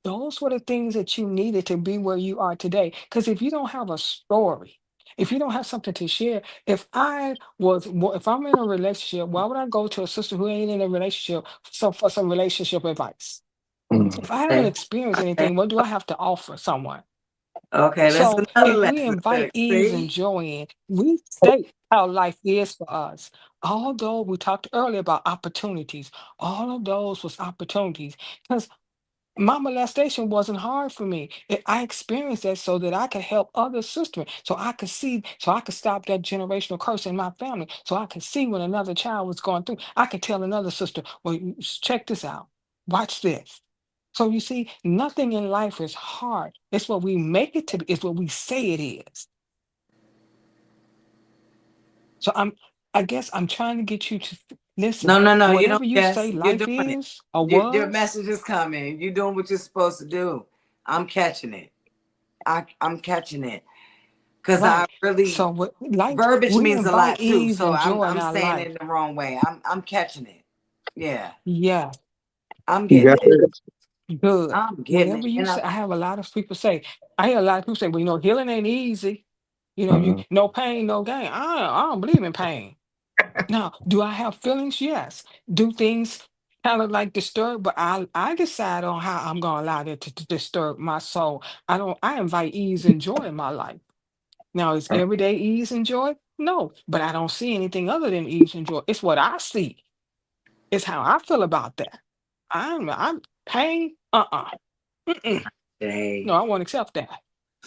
Speaker 2: Those were the things that you needed to be where you are today. Because if you don't have a story, if you don't have something to share, if I'm in a relationship, why would I go to a sister who ain't in a relationship for some relationship advice?
Speaker 1: mm,
Speaker 2: If I haven't
Speaker 5: Okay.
Speaker 2: experienced
Speaker 5: Okay.
Speaker 2: anything, what do I have to offer someone?
Speaker 5: Okay. That's
Speaker 2: So
Speaker 5: another
Speaker 2: if we
Speaker 5: lesson.
Speaker 2: invite
Speaker 5: Look,
Speaker 2: ease and
Speaker 5: see?
Speaker 2: joy in, we state how life is for us. Although we talked earlier about opportunities, all of those was opportunities. Because my molestation wasn't hard for me. I experienced that so that I could help other sisters, so I could stop that generational curse in my family, so I could see when another child was going through. I could tell another sister, well, check this out, watch this. So you see, nothing in life is hard. It's what we make it to be, it's what we say it is. So I guess I'm trying to get you to listen,
Speaker 5: No, no, no. You don't
Speaker 2: whatever you
Speaker 5: guess.
Speaker 2: say
Speaker 5: You're
Speaker 2: life
Speaker 5: doing it.
Speaker 2: is or
Speaker 5: Your
Speaker 2: was,
Speaker 5: message is coming. You're doing what you're supposed to do. I'm catching it. I'm catching it. Because I
Speaker 2: right.
Speaker 5: really
Speaker 2: So what life,
Speaker 5: verbiage
Speaker 2: we
Speaker 5: means a
Speaker 2: invite
Speaker 5: lot too.
Speaker 2: ease
Speaker 5: So
Speaker 2: and
Speaker 5: I'm
Speaker 2: joy in
Speaker 5: I'm
Speaker 2: our
Speaker 5: saying
Speaker 2: life.
Speaker 5: it the wrong way. I'm catching it. Yeah.
Speaker 2: Yeah,
Speaker 5: I'm
Speaker 1: you
Speaker 5: getting
Speaker 1: got
Speaker 5: it.
Speaker 1: it.
Speaker 2: good.
Speaker 5: I'm getting
Speaker 2: Whatever
Speaker 5: it.
Speaker 2: you
Speaker 5: And
Speaker 2: say, I have a lot of people say, I hear a lot of people say, well, healing ain't easy. You
Speaker 1: Mhm.
Speaker 2: no pain, no gain. I don't believe in pain. Now, do I have feelings? Yes. Do things kind of like disturb, but I decide on how I'm gonna allow that to disturb my soul. I invite ease and joy in my life. Now, is everyday ease and joy? No, but I don't see anything other than ease and joy. It's what I see. It's how I feel about that. I'm pain. Mm-mm. No,
Speaker 5: hey,
Speaker 2: I won't accept that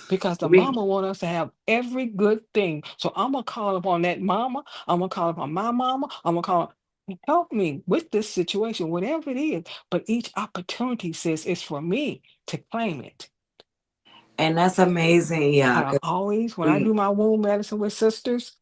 Speaker 2: because the
Speaker 5: we
Speaker 2: mama want us to have every good thing. So I'm gonna call upon that mama. I'm gonna call upon my mama. I'm gonna call. Help me with this situation, whatever it is. But each opportunity says it's for me to claim it.
Speaker 5: and that's amazing, yeah.
Speaker 2: And I
Speaker 5: Because
Speaker 2: always, when I
Speaker 5: we
Speaker 2: do my womb medicine with sisters,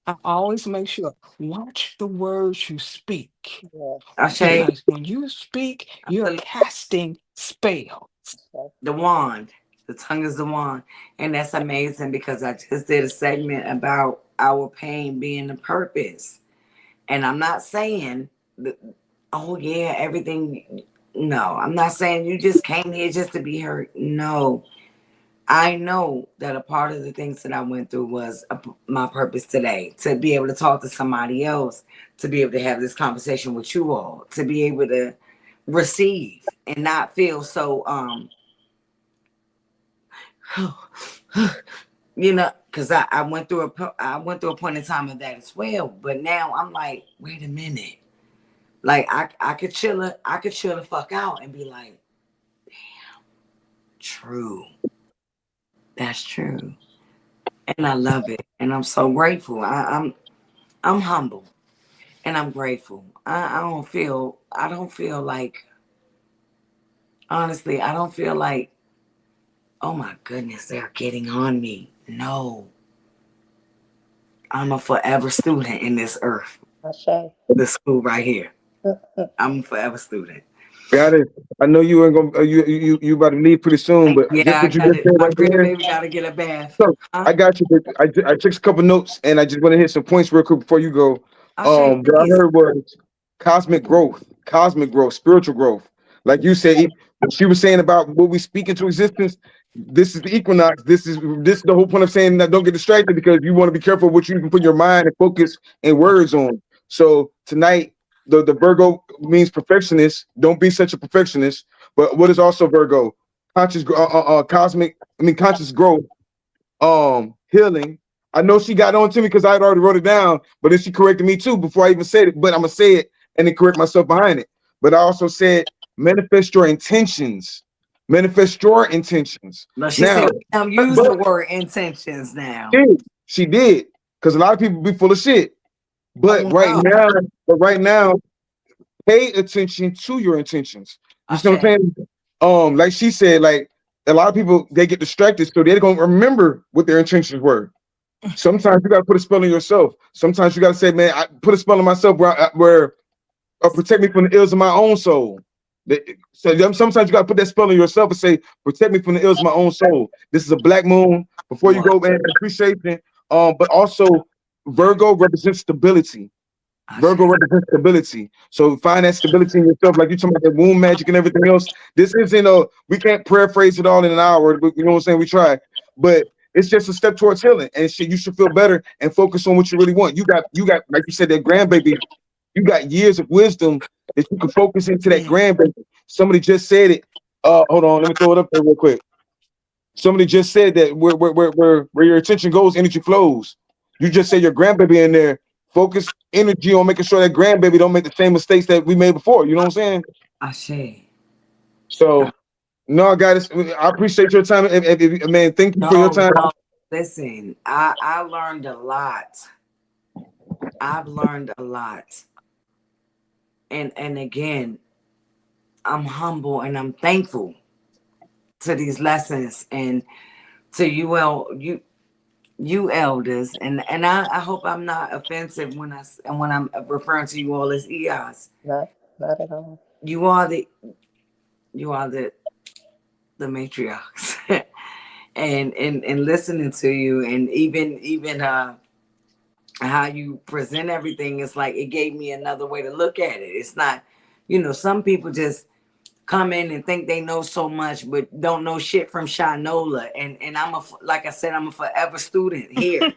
Speaker 2: I always make sure watch the words you speak
Speaker 4: Yes.
Speaker 5: Ashay,
Speaker 2: because when you speak, you're
Speaker 5: the
Speaker 2: casting spells.
Speaker 4: Okay.
Speaker 5: wand, the tongue is the wand, and that's amazing because I just did a segment about our pain being the purpose, and I'm not saying, that, oh yeah, everything. No, I'm not saying you just came here just to be hurt. No, I know that a part of the things that I went through was my purpose today to be able to talk to somebody else, to be able to have this conversation with you all, to be able to receive and not feel so you know, because I went through I went through a point in time of that as well. But now I'm like, wait a minute. Like I could chill the fuck out and be like, true. That's true. And I love it. And I'm so grateful. I'm humble and I'm grateful. I don't feel like honestly, I don't feel like, oh my goodness, they're getting on me. No. I'm a forever student in this earth.
Speaker 4: Ashe.
Speaker 5: This school right here. I'm a forever student.
Speaker 1: Got it. I know you ain't gonna you about to leave pretty soon, but just
Speaker 5: Yeah, I
Speaker 1: what you
Speaker 5: got
Speaker 1: just
Speaker 5: it.
Speaker 1: said
Speaker 5: My
Speaker 1: right there.
Speaker 5: grandbaby got to get a bath.
Speaker 1: So
Speaker 5: Huh?
Speaker 1: I got you. But I took a couple notes and I just want to hit some points real quick before you go.
Speaker 5: I'll say
Speaker 1: What I
Speaker 5: please.
Speaker 1: heard was cosmic growth, spiritual growth. Like you said, what she was saying about what we speak into existence. This is the equinox. This is the whole point of saying that don't get distracted because you want to be careful what you can put your mind and focus and words on. So tonight, the Virgo means perfectionist. Don't be such a perfectionist. But what is also Virgo? Cosmic. I mean, conscious growth, healing. I know she got on to me because I had already wrote it down, but then she corrected me too before I even said it. But I'm gonna say it and then correct myself behind it. But I also said manifest your intentions. Manifest your intentions.
Speaker 5: No, she
Speaker 1: Now,
Speaker 5: said use
Speaker 1: but
Speaker 5: the word intentions now.
Speaker 1: she did, because a lot of people be full of shit.
Speaker 5: Oh no.
Speaker 1: But right now, pay attention to your intentions. You see what I'm
Speaker 5: Ashe.
Speaker 1: saying? Like she said, like a lot of people they get distracted, so they're gonna remember what their intentions were. Sometimes you gotta put a spell on yourself. Sometimes you gotta say, man, I put a spell on myself where protect me from the ills of my own soul. Sometimes you gotta put that spell on yourself and say, protect me from the ills of my own soul. This is a black moon. Before you
Speaker 5: What?
Speaker 1: go, man, appreciation. But also Virgo represents stability. Virgo
Speaker 5: Ashe.
Speaker 1: represents stability. So find that stability in yourself, like you talking about that womb magic and everything else. This isn't we can't paraphrase it all in an hour, but you know what I'm saying? We try. But it's just a step towards healing. And shit, you should feel better and focus on what you really want. You got, like you said, that grandbaby, you got years of wisdom that you can focus into that
Speaker 5: Yeah.
Speaker 1: grandbaby. Somebody just said it. Hold on, let me throw it up there real quick. Somebody just said that where your attention goes, energy flows. You just said your grandbaby in there. Focus energy on making sure that grandbaby don't make the same mistakes that we made before. You know what I'm saying?
Speaker 5: Ashe.
Speaker 1: So no, guys, I appreciate your time. Man, thank you for your
Speaker 5: No,
Speaker 1: time.
Speaker 5: no. Listen, I learned a lot. I've learned a lot. And again, I'm humble and I'm thankful to these lessons and to you elders and I hope I'm not offensive when I'm referring to you all as EIs.
Speaker 4: Not at all.
Speaker 5: You are the you are the matriarchs. And listening to you and even how you present everything is like it gave me another way to look at it. It's not, some people just come in and think they know so much but don't know shit from Shinola. And like I said, I'm a forever student here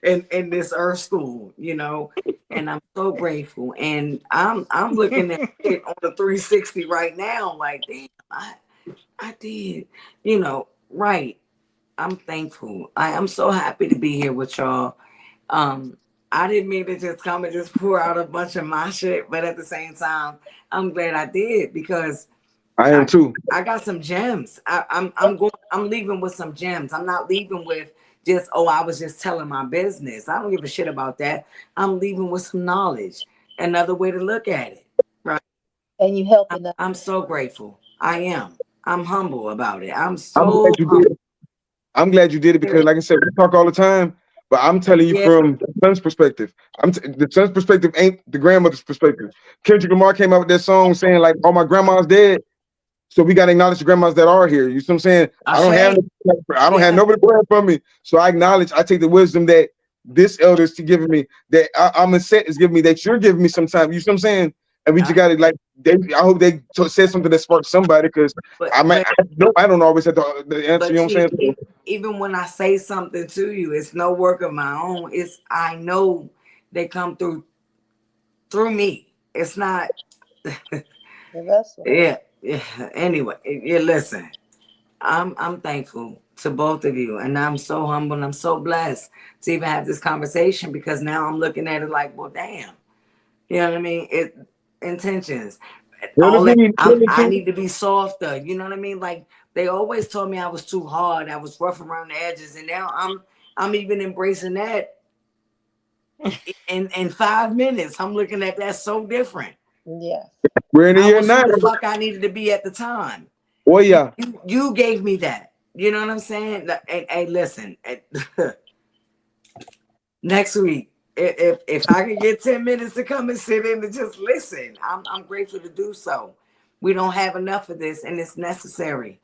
Speaker 5: in this earth school. And I'm so grateful. And I'm looking at it on the 360 right now, like damn, I did, right. I'm thankful. I am so happy to be here with y'all. Um, I didn't mean to just come and just pour out a bunch of my shit, but at the same time, I'm glad I did because
Speaker 1: I am
Speaker 5: I
Speaker 1: too.
Speaker 5: I got some gems. I'm leaving with some gems. I'm not leaving with just, oh, I was just telling my business. I don't give a shit about that. I'm leaving with some knowledge. Another way to look at it. Right.
Speaker 4: And you helping us.
Speaker 5: I'm so grateful. I am. I'm humble about it. I'm
Speaker 1: I'm glad
Speaker 5: so
Speaker 1: you
Speaker 5: humble.
Speaker 1: did. I'm glad you did it because, like I said, we talk all the time, but I'm telling you
Speaker 5: Yeah,
Speaker 1: from the son's perspective. The son's perspective ain't the grandmother's perspective. Kendrick Lamar came out with that song saying like, "All my grandma's dead." So we got to acknowledge the grandmas that are here. You see what I'm saying?
Speaker 5: Ashe.
Speaker 1: I don't have
Speaker 5: Yeah.
Speaker 1: nobody praying for me. So I take the wisdom that this elder is giving me, that I'm a set is giving me, that you're giving me sometime. You see what I'm saying? And we just got to like, I hope they said something that sparked somebody because
Speaker 5: But
Speaker 1: I might,
Speaker 5: but
Speaker 1: I don't always have the answer.
Speaker 5: but
Speaker 1: You know what I'm
Speaker 5: Chief,
Speaker 1: saying? So,
Speaker 5: even when I say something to you, it's no work of my own. It's I know they come through me. It's not.
Speaker 4: The vessel.
Speaker 5: Yeah. Yeah. Anyway, yeah. Listen, I'm thankful to both of you, and I'm so humble and I'm so blessed to even have this conversation because now I'm looking at it like, well, damn. You know what I mean? It intentions. All that I need to be softer. You know what I mean? Like they always told me I was too hard, I was rough around the edges, and now I'm even embracing that in 5 minutes. I'm looking at that so different.
Speaker 4: Yes.
Speaker 1: we're in the
Speaker 5: I
Speaker 1: year
Speaker 5: was who
Speaker 1: nine.
Speaker 5: the fuck I needed to be at the time.
Speaker 1: Oh
Speaker 5: You
Speaker 1: yeah.
Speaker 5: you gave me that. You know what I'm saying? Hey, listen. Next week, if I could get 10 minutes to come and sit in and just listen, I'm grateful to do so. We don't have enough of this, and it's necessary.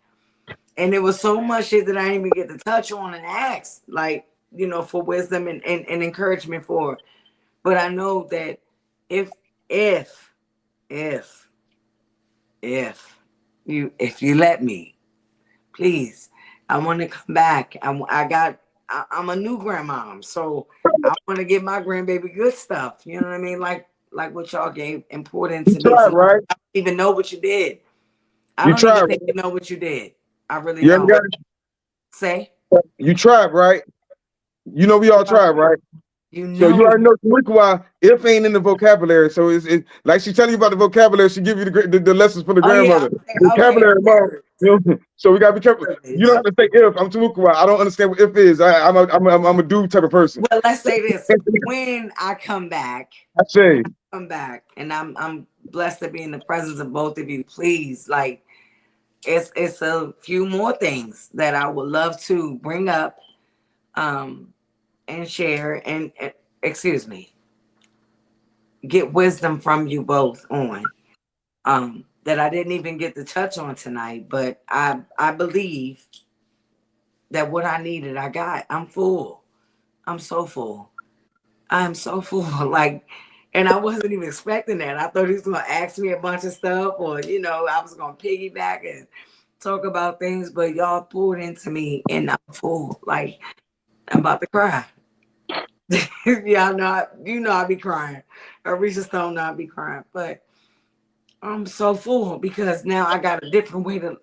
Speaker 5: And there was so much shit that I didn't even get to touch on and ask, like, for wisdom and encouragement for. But I know that if if, if, if you let me, please, I want to come back. I'm a new grandmom, so I want to give my grandbaby good stuff. You know what I mean? Like what y'all gave important
Speaker 1: You
Speaker 5: to me
Speaker 1: tried,
Speaker 5: tonight.
Speaker 1: right?
Speaker 5: I don't even know what you did. I
Speaker 1: You
Speaker 5: don't even
Speaker 1: tried,
Speaker 5: think
Speaker 1: right?
Speaker 5: you know what you did. I really
Speaker 1: You haven't
Speaker 5: don't.
Speaker 1: got it.
Speaker 5: Say,
Speaker 1: You tried, right? You know we all
Speaker 5: well,
Speaker 1: tried, right?
Speaker 5: you
Speaker 1: So you
Speaker 5: know,
Speaker 1: already know why if ain't in the vocabulary. So it's like she tell you about the vocabulary, she give you the lessons from the
Speaker 5: oh yeah,
Speaker 1: grandmother.
Speaker 5: okay,
Speaker 1: Vocabulary, mom.
Speaker 5: word,
Speaker 1: You know, so we gotta be careful. You don't
Speaker 5: privilege.
Speaker 1: have to say if. I'm Tamukwa. I don't understand what if is. I'm a dude type of person.
Speaker 5: Well, let's say this: when I come back,
Speaker 1: I say,
Speaker 5: and I'm blessed to be in the presence of both of you. Please, like, it's a few more things that I would love to bring up, um, and share, and excuse me, get wisdom from you both on, that I didn't even get to touch on tonight. But I believe that what I needed, I got. I'm full. I'm so full. I'm so full. Like, and I wasn't even expecting that. I thought he was gonna ask me a bunch of stuff, or I was gonna piggyback and talk about things. But y'all poured into me, and I'm full. Like, I'm about to cry. Yeah, I know. I be crying. Arisha Stone, know I be crying. But I'm so full because now I got a different way to.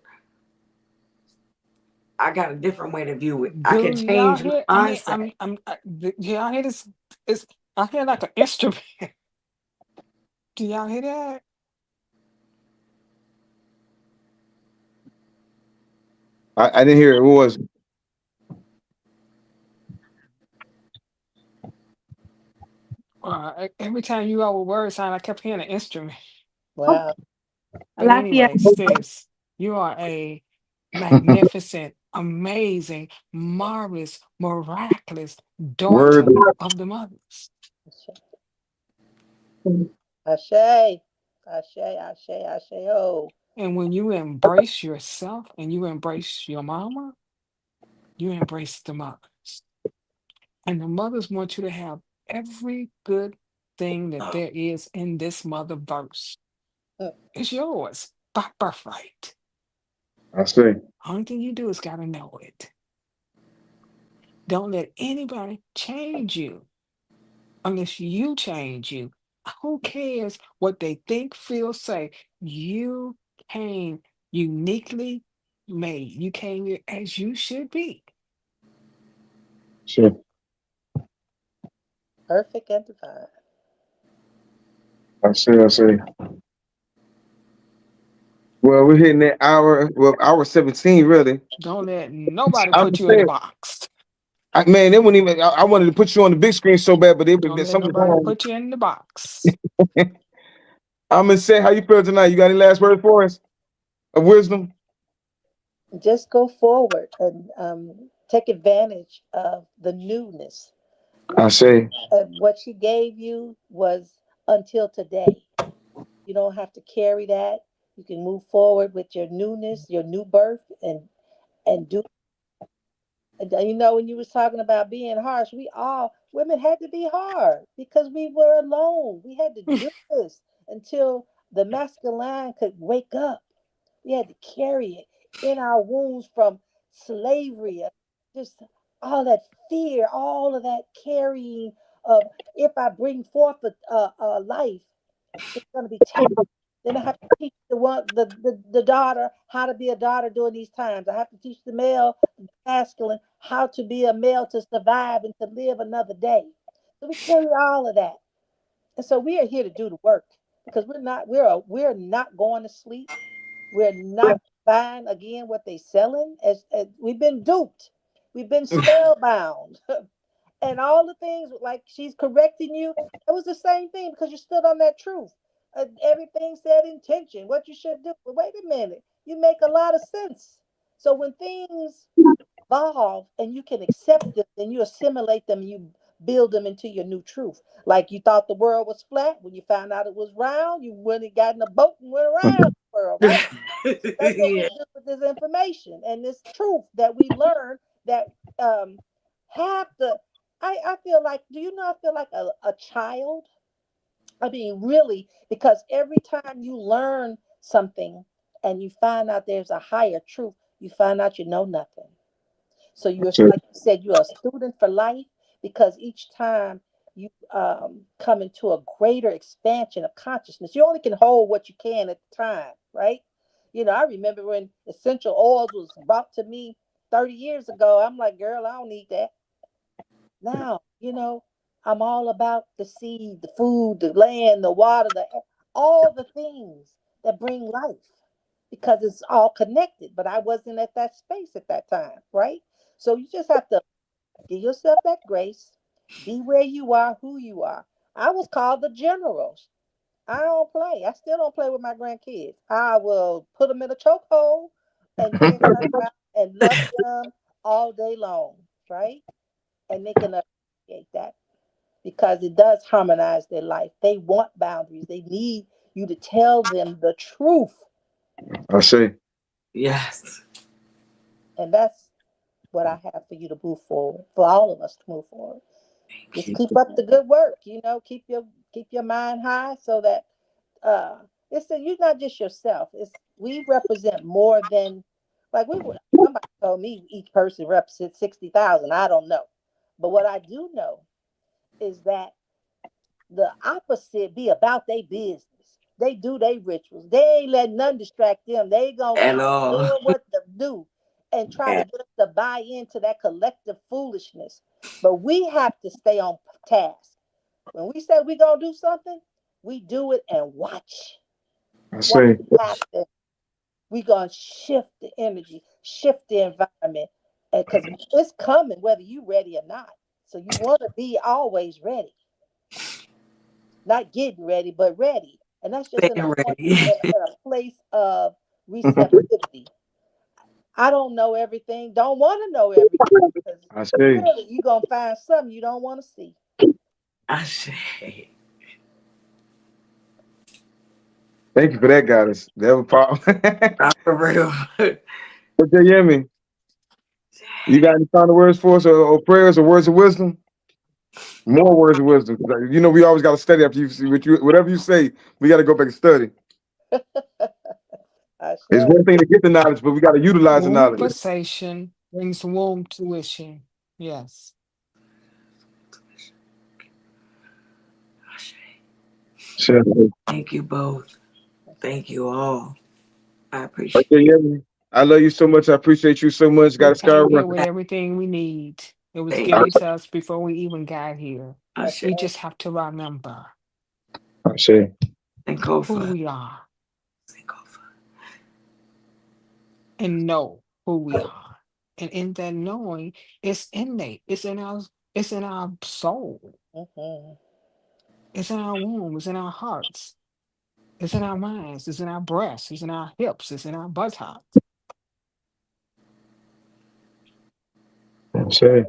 Speaker 5: I got a different way to view it. I can
Speaker 2: Do y'all
Speaker 5: change my
Speaker 2: hear? I mean,
Speaker 5: mindset.
Speaker 2: do y'all hear this? It's I hear like an instrument. Do y'all hear that?
Speaker 1: I didn't hear it. What was it?
Speaker 2: Every time you all were word sign, I kept hearing an instrument.
Speaker 4: Wow.
Speaker 2: But anyway, sis, you are a magnificent, amazing, marvelous, miraculous
Speaker 1: Word.
Speaker 2: daughter of the mothers.
Speaker 4: Ashe. Ashe. Ashe. Ashe. Oh.
Speaker 2: And when you embrace yourself and you embrace your mama, you embrace the mothers. And the mothers want you to have every good thing that there is in this mother verse.
Speaker 4: Mm.
Speaker 2: It's yours by birthright.
Speaker 1: I say,
Speaker 2: Only thing you do is gotta know it. Don't let anybody change you unless you change you. Who cares what they think, feel, say? You came uniquely made. You came here as you should be.
Speaker 1: sure.
Speaker 4: Perfect and divine.
Speaker 1: I say. Well, we're hitting that hour. Well, hour 17, really.
Speaker 2: Don't let nobody
Speaker 1: I'm
Speaker 2: put you in the
Speaker 1: saying,
Speaker 2: box.
Speaker 1: man, they wouldn't even. I wanted to put you on the big screen so bad, but
Speaker 2: Don't let
Speaker 1: something's
Speaker 2: nobody
Speaker 1: wrong.
Speaker 2: put you in the box.
Speaker 1: I'm gonna say, how you feel tonight? You got any last words for us of wisdom?
Speaker 4: Just go forward and take advantage of the newness.
Speaker 1: I say,
Speaker 4: What she gave you was until today. You don't have to carry that. You can move forward with your newness, your new birth, and do. And, when you was talking about being harsh, we all women had to be hard because we were alone. We had to do this until the masculine could wake up. We had to carry it in our wounds from slavery, just all that fear, all of that carrying of if I bring forth a life, it's going to be taken. Then I have to teach the daughter how to be a daughter during these times. I have to teach the male, the masculine, how to be a male to survive and to live another day. So we carry all of that, and so we are here to do the work because we're not going to sleep. We're not buying again what they selling. As we've been duped, we've been spellbound. And all the things like she's correcting you, it was the same thing because you stood on that truth. Everything said intention, what you should do. But wait a minute, you make a lot of sense. So when things evolve and you can accept them, then you assimilate them, you build them into your new truth. Like you thought the world was flat, when you found out it was round, you went and got in a boat and went around the world, right? That's what we
Speaker 5: Yeah.
Speaker 4: do with this information and this truth that we learn that half the I feel like, do you know, I feel like a child. I mean, really, because every time you learn something and you find out there's a higher truth, you find out you know nothing. So you're,
Speaker 1: That's it.
Speaker 4: like you said, you're a student for life, because each time you come into a greater expansion of consciousness, you only can hold what you can at the time, right? I remember when essential oils was brought to me 30 years ago. I'm like, girl, I don't need that. Now, I'm all about the seed, the food, the land, the water, all the things that bring life, because it's all connected. But I wasn't at that space at that time, right? So you just have to give yourself that grace, be where you are, who you are. I was called the generals. I don't play. I still don't play with my grandkids. I will put them in a chokehold and then turn around and love them all day long, right? And they can appreciate that, because it does harmonize their life. They want boundaries. They need you to tell them the truth.
Speaker 1: I say.
Speaker 5: Yes.
Speaker 4: And that's what I have for you to move forward, for all of us to move forward.
Speaker 5: Thank
Speaker 4: Just
Speaker 5: you.
Speaker 4: keep up the good work, keep your mind high, so that you're not just yourself. It's We represent more than, like, somebody told me each person represents 60,000. I don't know. But what I do know is that the opposite be about their business. They do their rituals. They ain't let none distract them. They gonna
Speaker 5: At
Speaker 4: keep
Speaker 5: all.
Speaker 4: doing what to do and try to
Speaker 5: At
Speaker 4: get us to buy into that collective foolishness. But we have to stay on task. When we say we gonna do something, we do it and
Speaker 1: I
Speaker 4: watch
Speaker 1: say.
Speaker 4: it happen. We gonna shift the energy, shift the environment, and because it's coming whether you ready or not. So you want to be always ready, not getting ready, but ready. And that's just in a
Speaker 5: staying
Speaker 4: point,
Speaker 5: ready.
Speaker 4: in a place of receptivity. I don't know everything, don't want to know everything, because
Speaker 1: I say.
Speaker 4: really you're going to find something you don't want to see.
Speaker 5: I say.
Speaker 1: Thank you for that, guys. That was powerful.
Speaker 5: For real.
Speaker 1: Okay, Yemi, you got any final words for us, or prayers, or words of wisdom? More words of wisdom. 'Cause, we always got to study after you see whatever you say. We got to go back and study.
Speaker 4: I
Speaker 1: It's
Speaker 4: say,
Speaker 1: one thing to get the knowledge, but we got to utilize the
Speaker 2: Womb
Speaker 1: knowledge.
Speaker 2: conversation brings womb tuition. Yes.
Speaker 5: I say.
Speaker 1: Sure.
Speaker 5: Thank you both. Thank you all. I appreciate
Speaker 1: Okay, Yemi, I love you so much. I appreciate you so much.
Speaker 2: We
Speaker 1: Got a
Speaker 2: came
Speaker 1: sky.
Speaker 2: here with everything we need. It was
Speaker 5: it.
Speaker 2: given to us before we even got here.
Speaker 5: I
Speaker 4: I
Speaker 2: We
Speaker 5: say.
Speaker 2: just have to remember
Speaker 1: I say.
Speaker 2: who
Speaker 5: Sankofa.
Speaker 2: we are
Speaker 5: Sankofa.
Speaker 2: and know who we are. And in that knowing, it's innate. It's in our soul.
Speaker 4: mm-hmm.
Speaker 2: It's in our womb. It's in our hearts. It's in our minds. It's in our breasts. It's in our hips. It's in our buttocks.
Speaker 1: I say.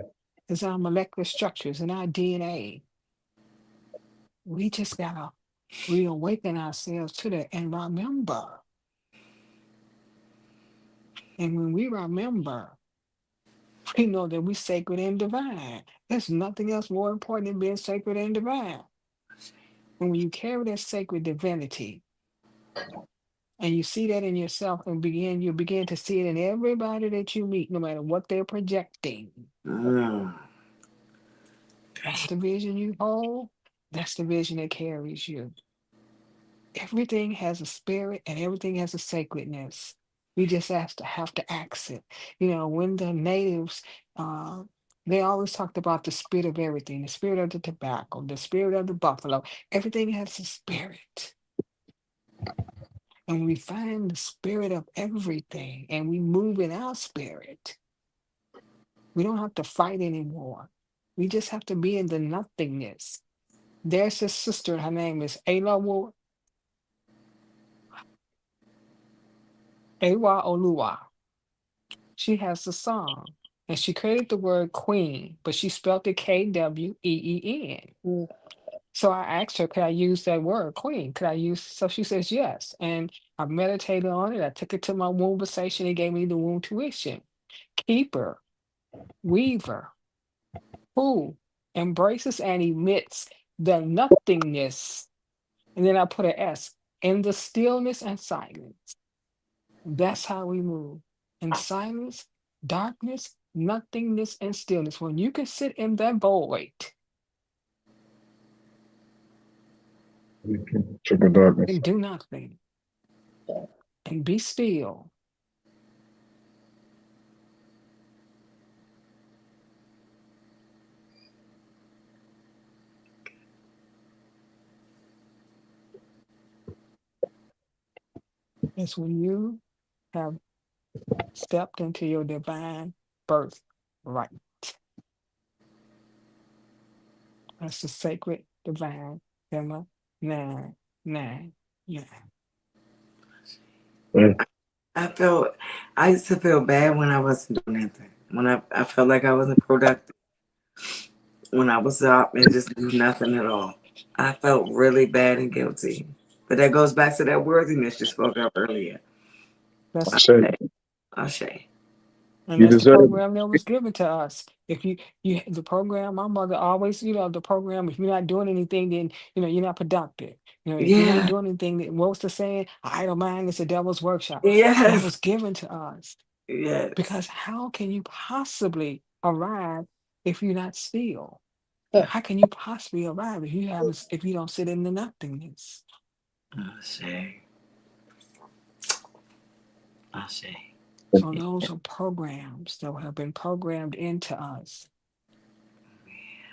Speaker 2: It's in our molecular structures. In our DNA. We just gotta reawaken ourselves to that and remember. And when we remember, we know that we're sacred and divine. There's nothing else more important than being sacred and divine. And when you carry that sacred divinity and you see that in yourself and you begin to see it in everybody that you meet, no matter what they're projecting.
Speaker 5: Mm.
Speaker 2: That's the vision you hold. That's the vision that carries you. Everything has a spirit and everything has a sacredness. We just have to ask it. When the natives, uh, they always talked about the spirit of everything, the spirit of the tobacco, the spirit of the buffalo. Everything has a spirit. And we find the spirit of everything and we move in our spirit. We don't have to fight anymore. We just have to be in the nothingness. There's a sister, her name is Ayla Ewa Olua. She has a song and she created the word queen, but she spelled it Kweeen.
Speaker 4: Mm.
Speaker 2: So I asked her, could I use that word, queen? Could I use? So she says yes. And I meditated on it. I took it to my womb station. It gave me the womb tuition. Keeper, weaver, who embraces and emits the nothingness And then I put an S, in the stillness and silence. That's how we move. In silence, darkness, nothingness, and stillness. When you can sit in that void
Speaker 1: Triple darkness.
Speaker 2: and do nothing and be still, it's when you have stepped into your divine birth right. That's the sacred divine feminine. Nine.
Speaker 5: I used to feel bad when I wasn't doing anything. When I felt like I wasn't productive. When I was up and just do nothing at all. I felt really bad and guilty. But that goes back to that worthiness you spoke of earlier.
Speaker 2: That's
Speaker 5: Ashe.
Speaker 2: And
Speaker 1: You
Speaker 2: that's the
Speaker 1: deserve it.
Speaker 2: program that was given to us. If you the program, my mother always, the program, if you're not doing anything, then you're not productive. If you're not
Speaker 5: Yeah.
Speaker 2: doing anything, then what's the saying? Idle mind is the devil's workshop. That
Speaker 5: Yes.
Speaker 2: was given to us.
Speaker 5: Yes.
Speaker 2: Because how can you possibly arrive if you're not still?
Speaker 4: Huh.
Speaker 2: How can you possibly arrive if you don't sit in the nothingness?
Speaker 5: Ashe. Ashe.
Speaker 2: So those are programs that have been programmed into us.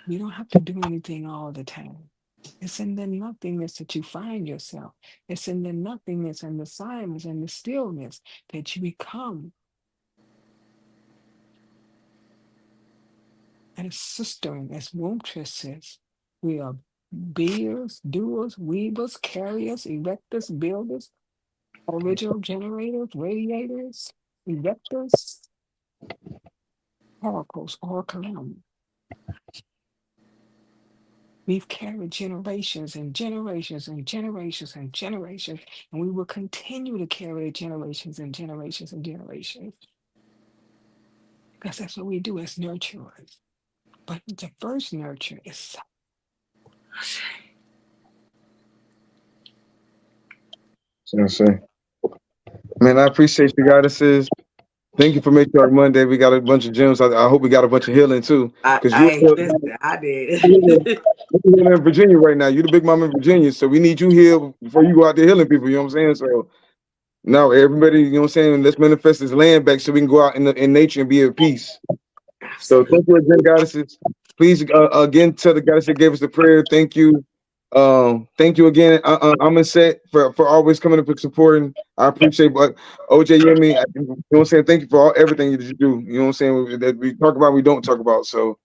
Speaker 2: You don't have to do anything all the time. It's in the nothingness that you find yourself. It's in the nothingness and the silence and the stillness that you become as sistering, as wombtresses. We are beers, doers, weavers, carriers, erectors, builders, original generators, radiators, erectors, oracles, oracle. We've carried generations and generations and generations and generations, and we will continue to carry generations and generations and generations because that's what we do as nurturers. But the first nurture is
Speaker 1: So I say, man, I appreciate you goddesses. Thank you for Matriarch Monday. We got a bunch of gems. I hope we got a bunch of healing too. Because
Speaker 5: Listen, I
Speaker 1: you're
Speaker 5: did.
Speaker 1: in Virginia right now. You're the big mom in Virginia. So we need you here before you go out there healing people. You know what I'm saying? So now everybody, you know what I'm saying? Let's manifest this land back so we can go out in nature and be at peace. So
Speaker 5: Absolutely.
Speaker 1: thank you again, goddesses. Please again tell the goddess that gave us the prayer. Thank you. Thank you again. I'm set for always coming up and supporting. I appreciate what OJ you and me. You know what I'm saying? Thank you for everything that you do. You know what I'm saying? That we talk about, we don't talk about. So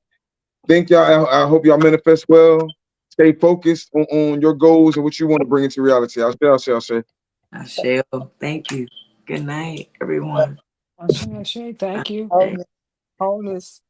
Speaker 1: thank y'all. I hope y'all manifest well. Stay focused on your goals and what you want to bring into reality. I'll say.
Speaker 5: Ashe. Thank you. Good night, everyone.
Speaker 2: Ashe, thank you.
Speaker 5: Ashe.
Speaker 2: Wholeness.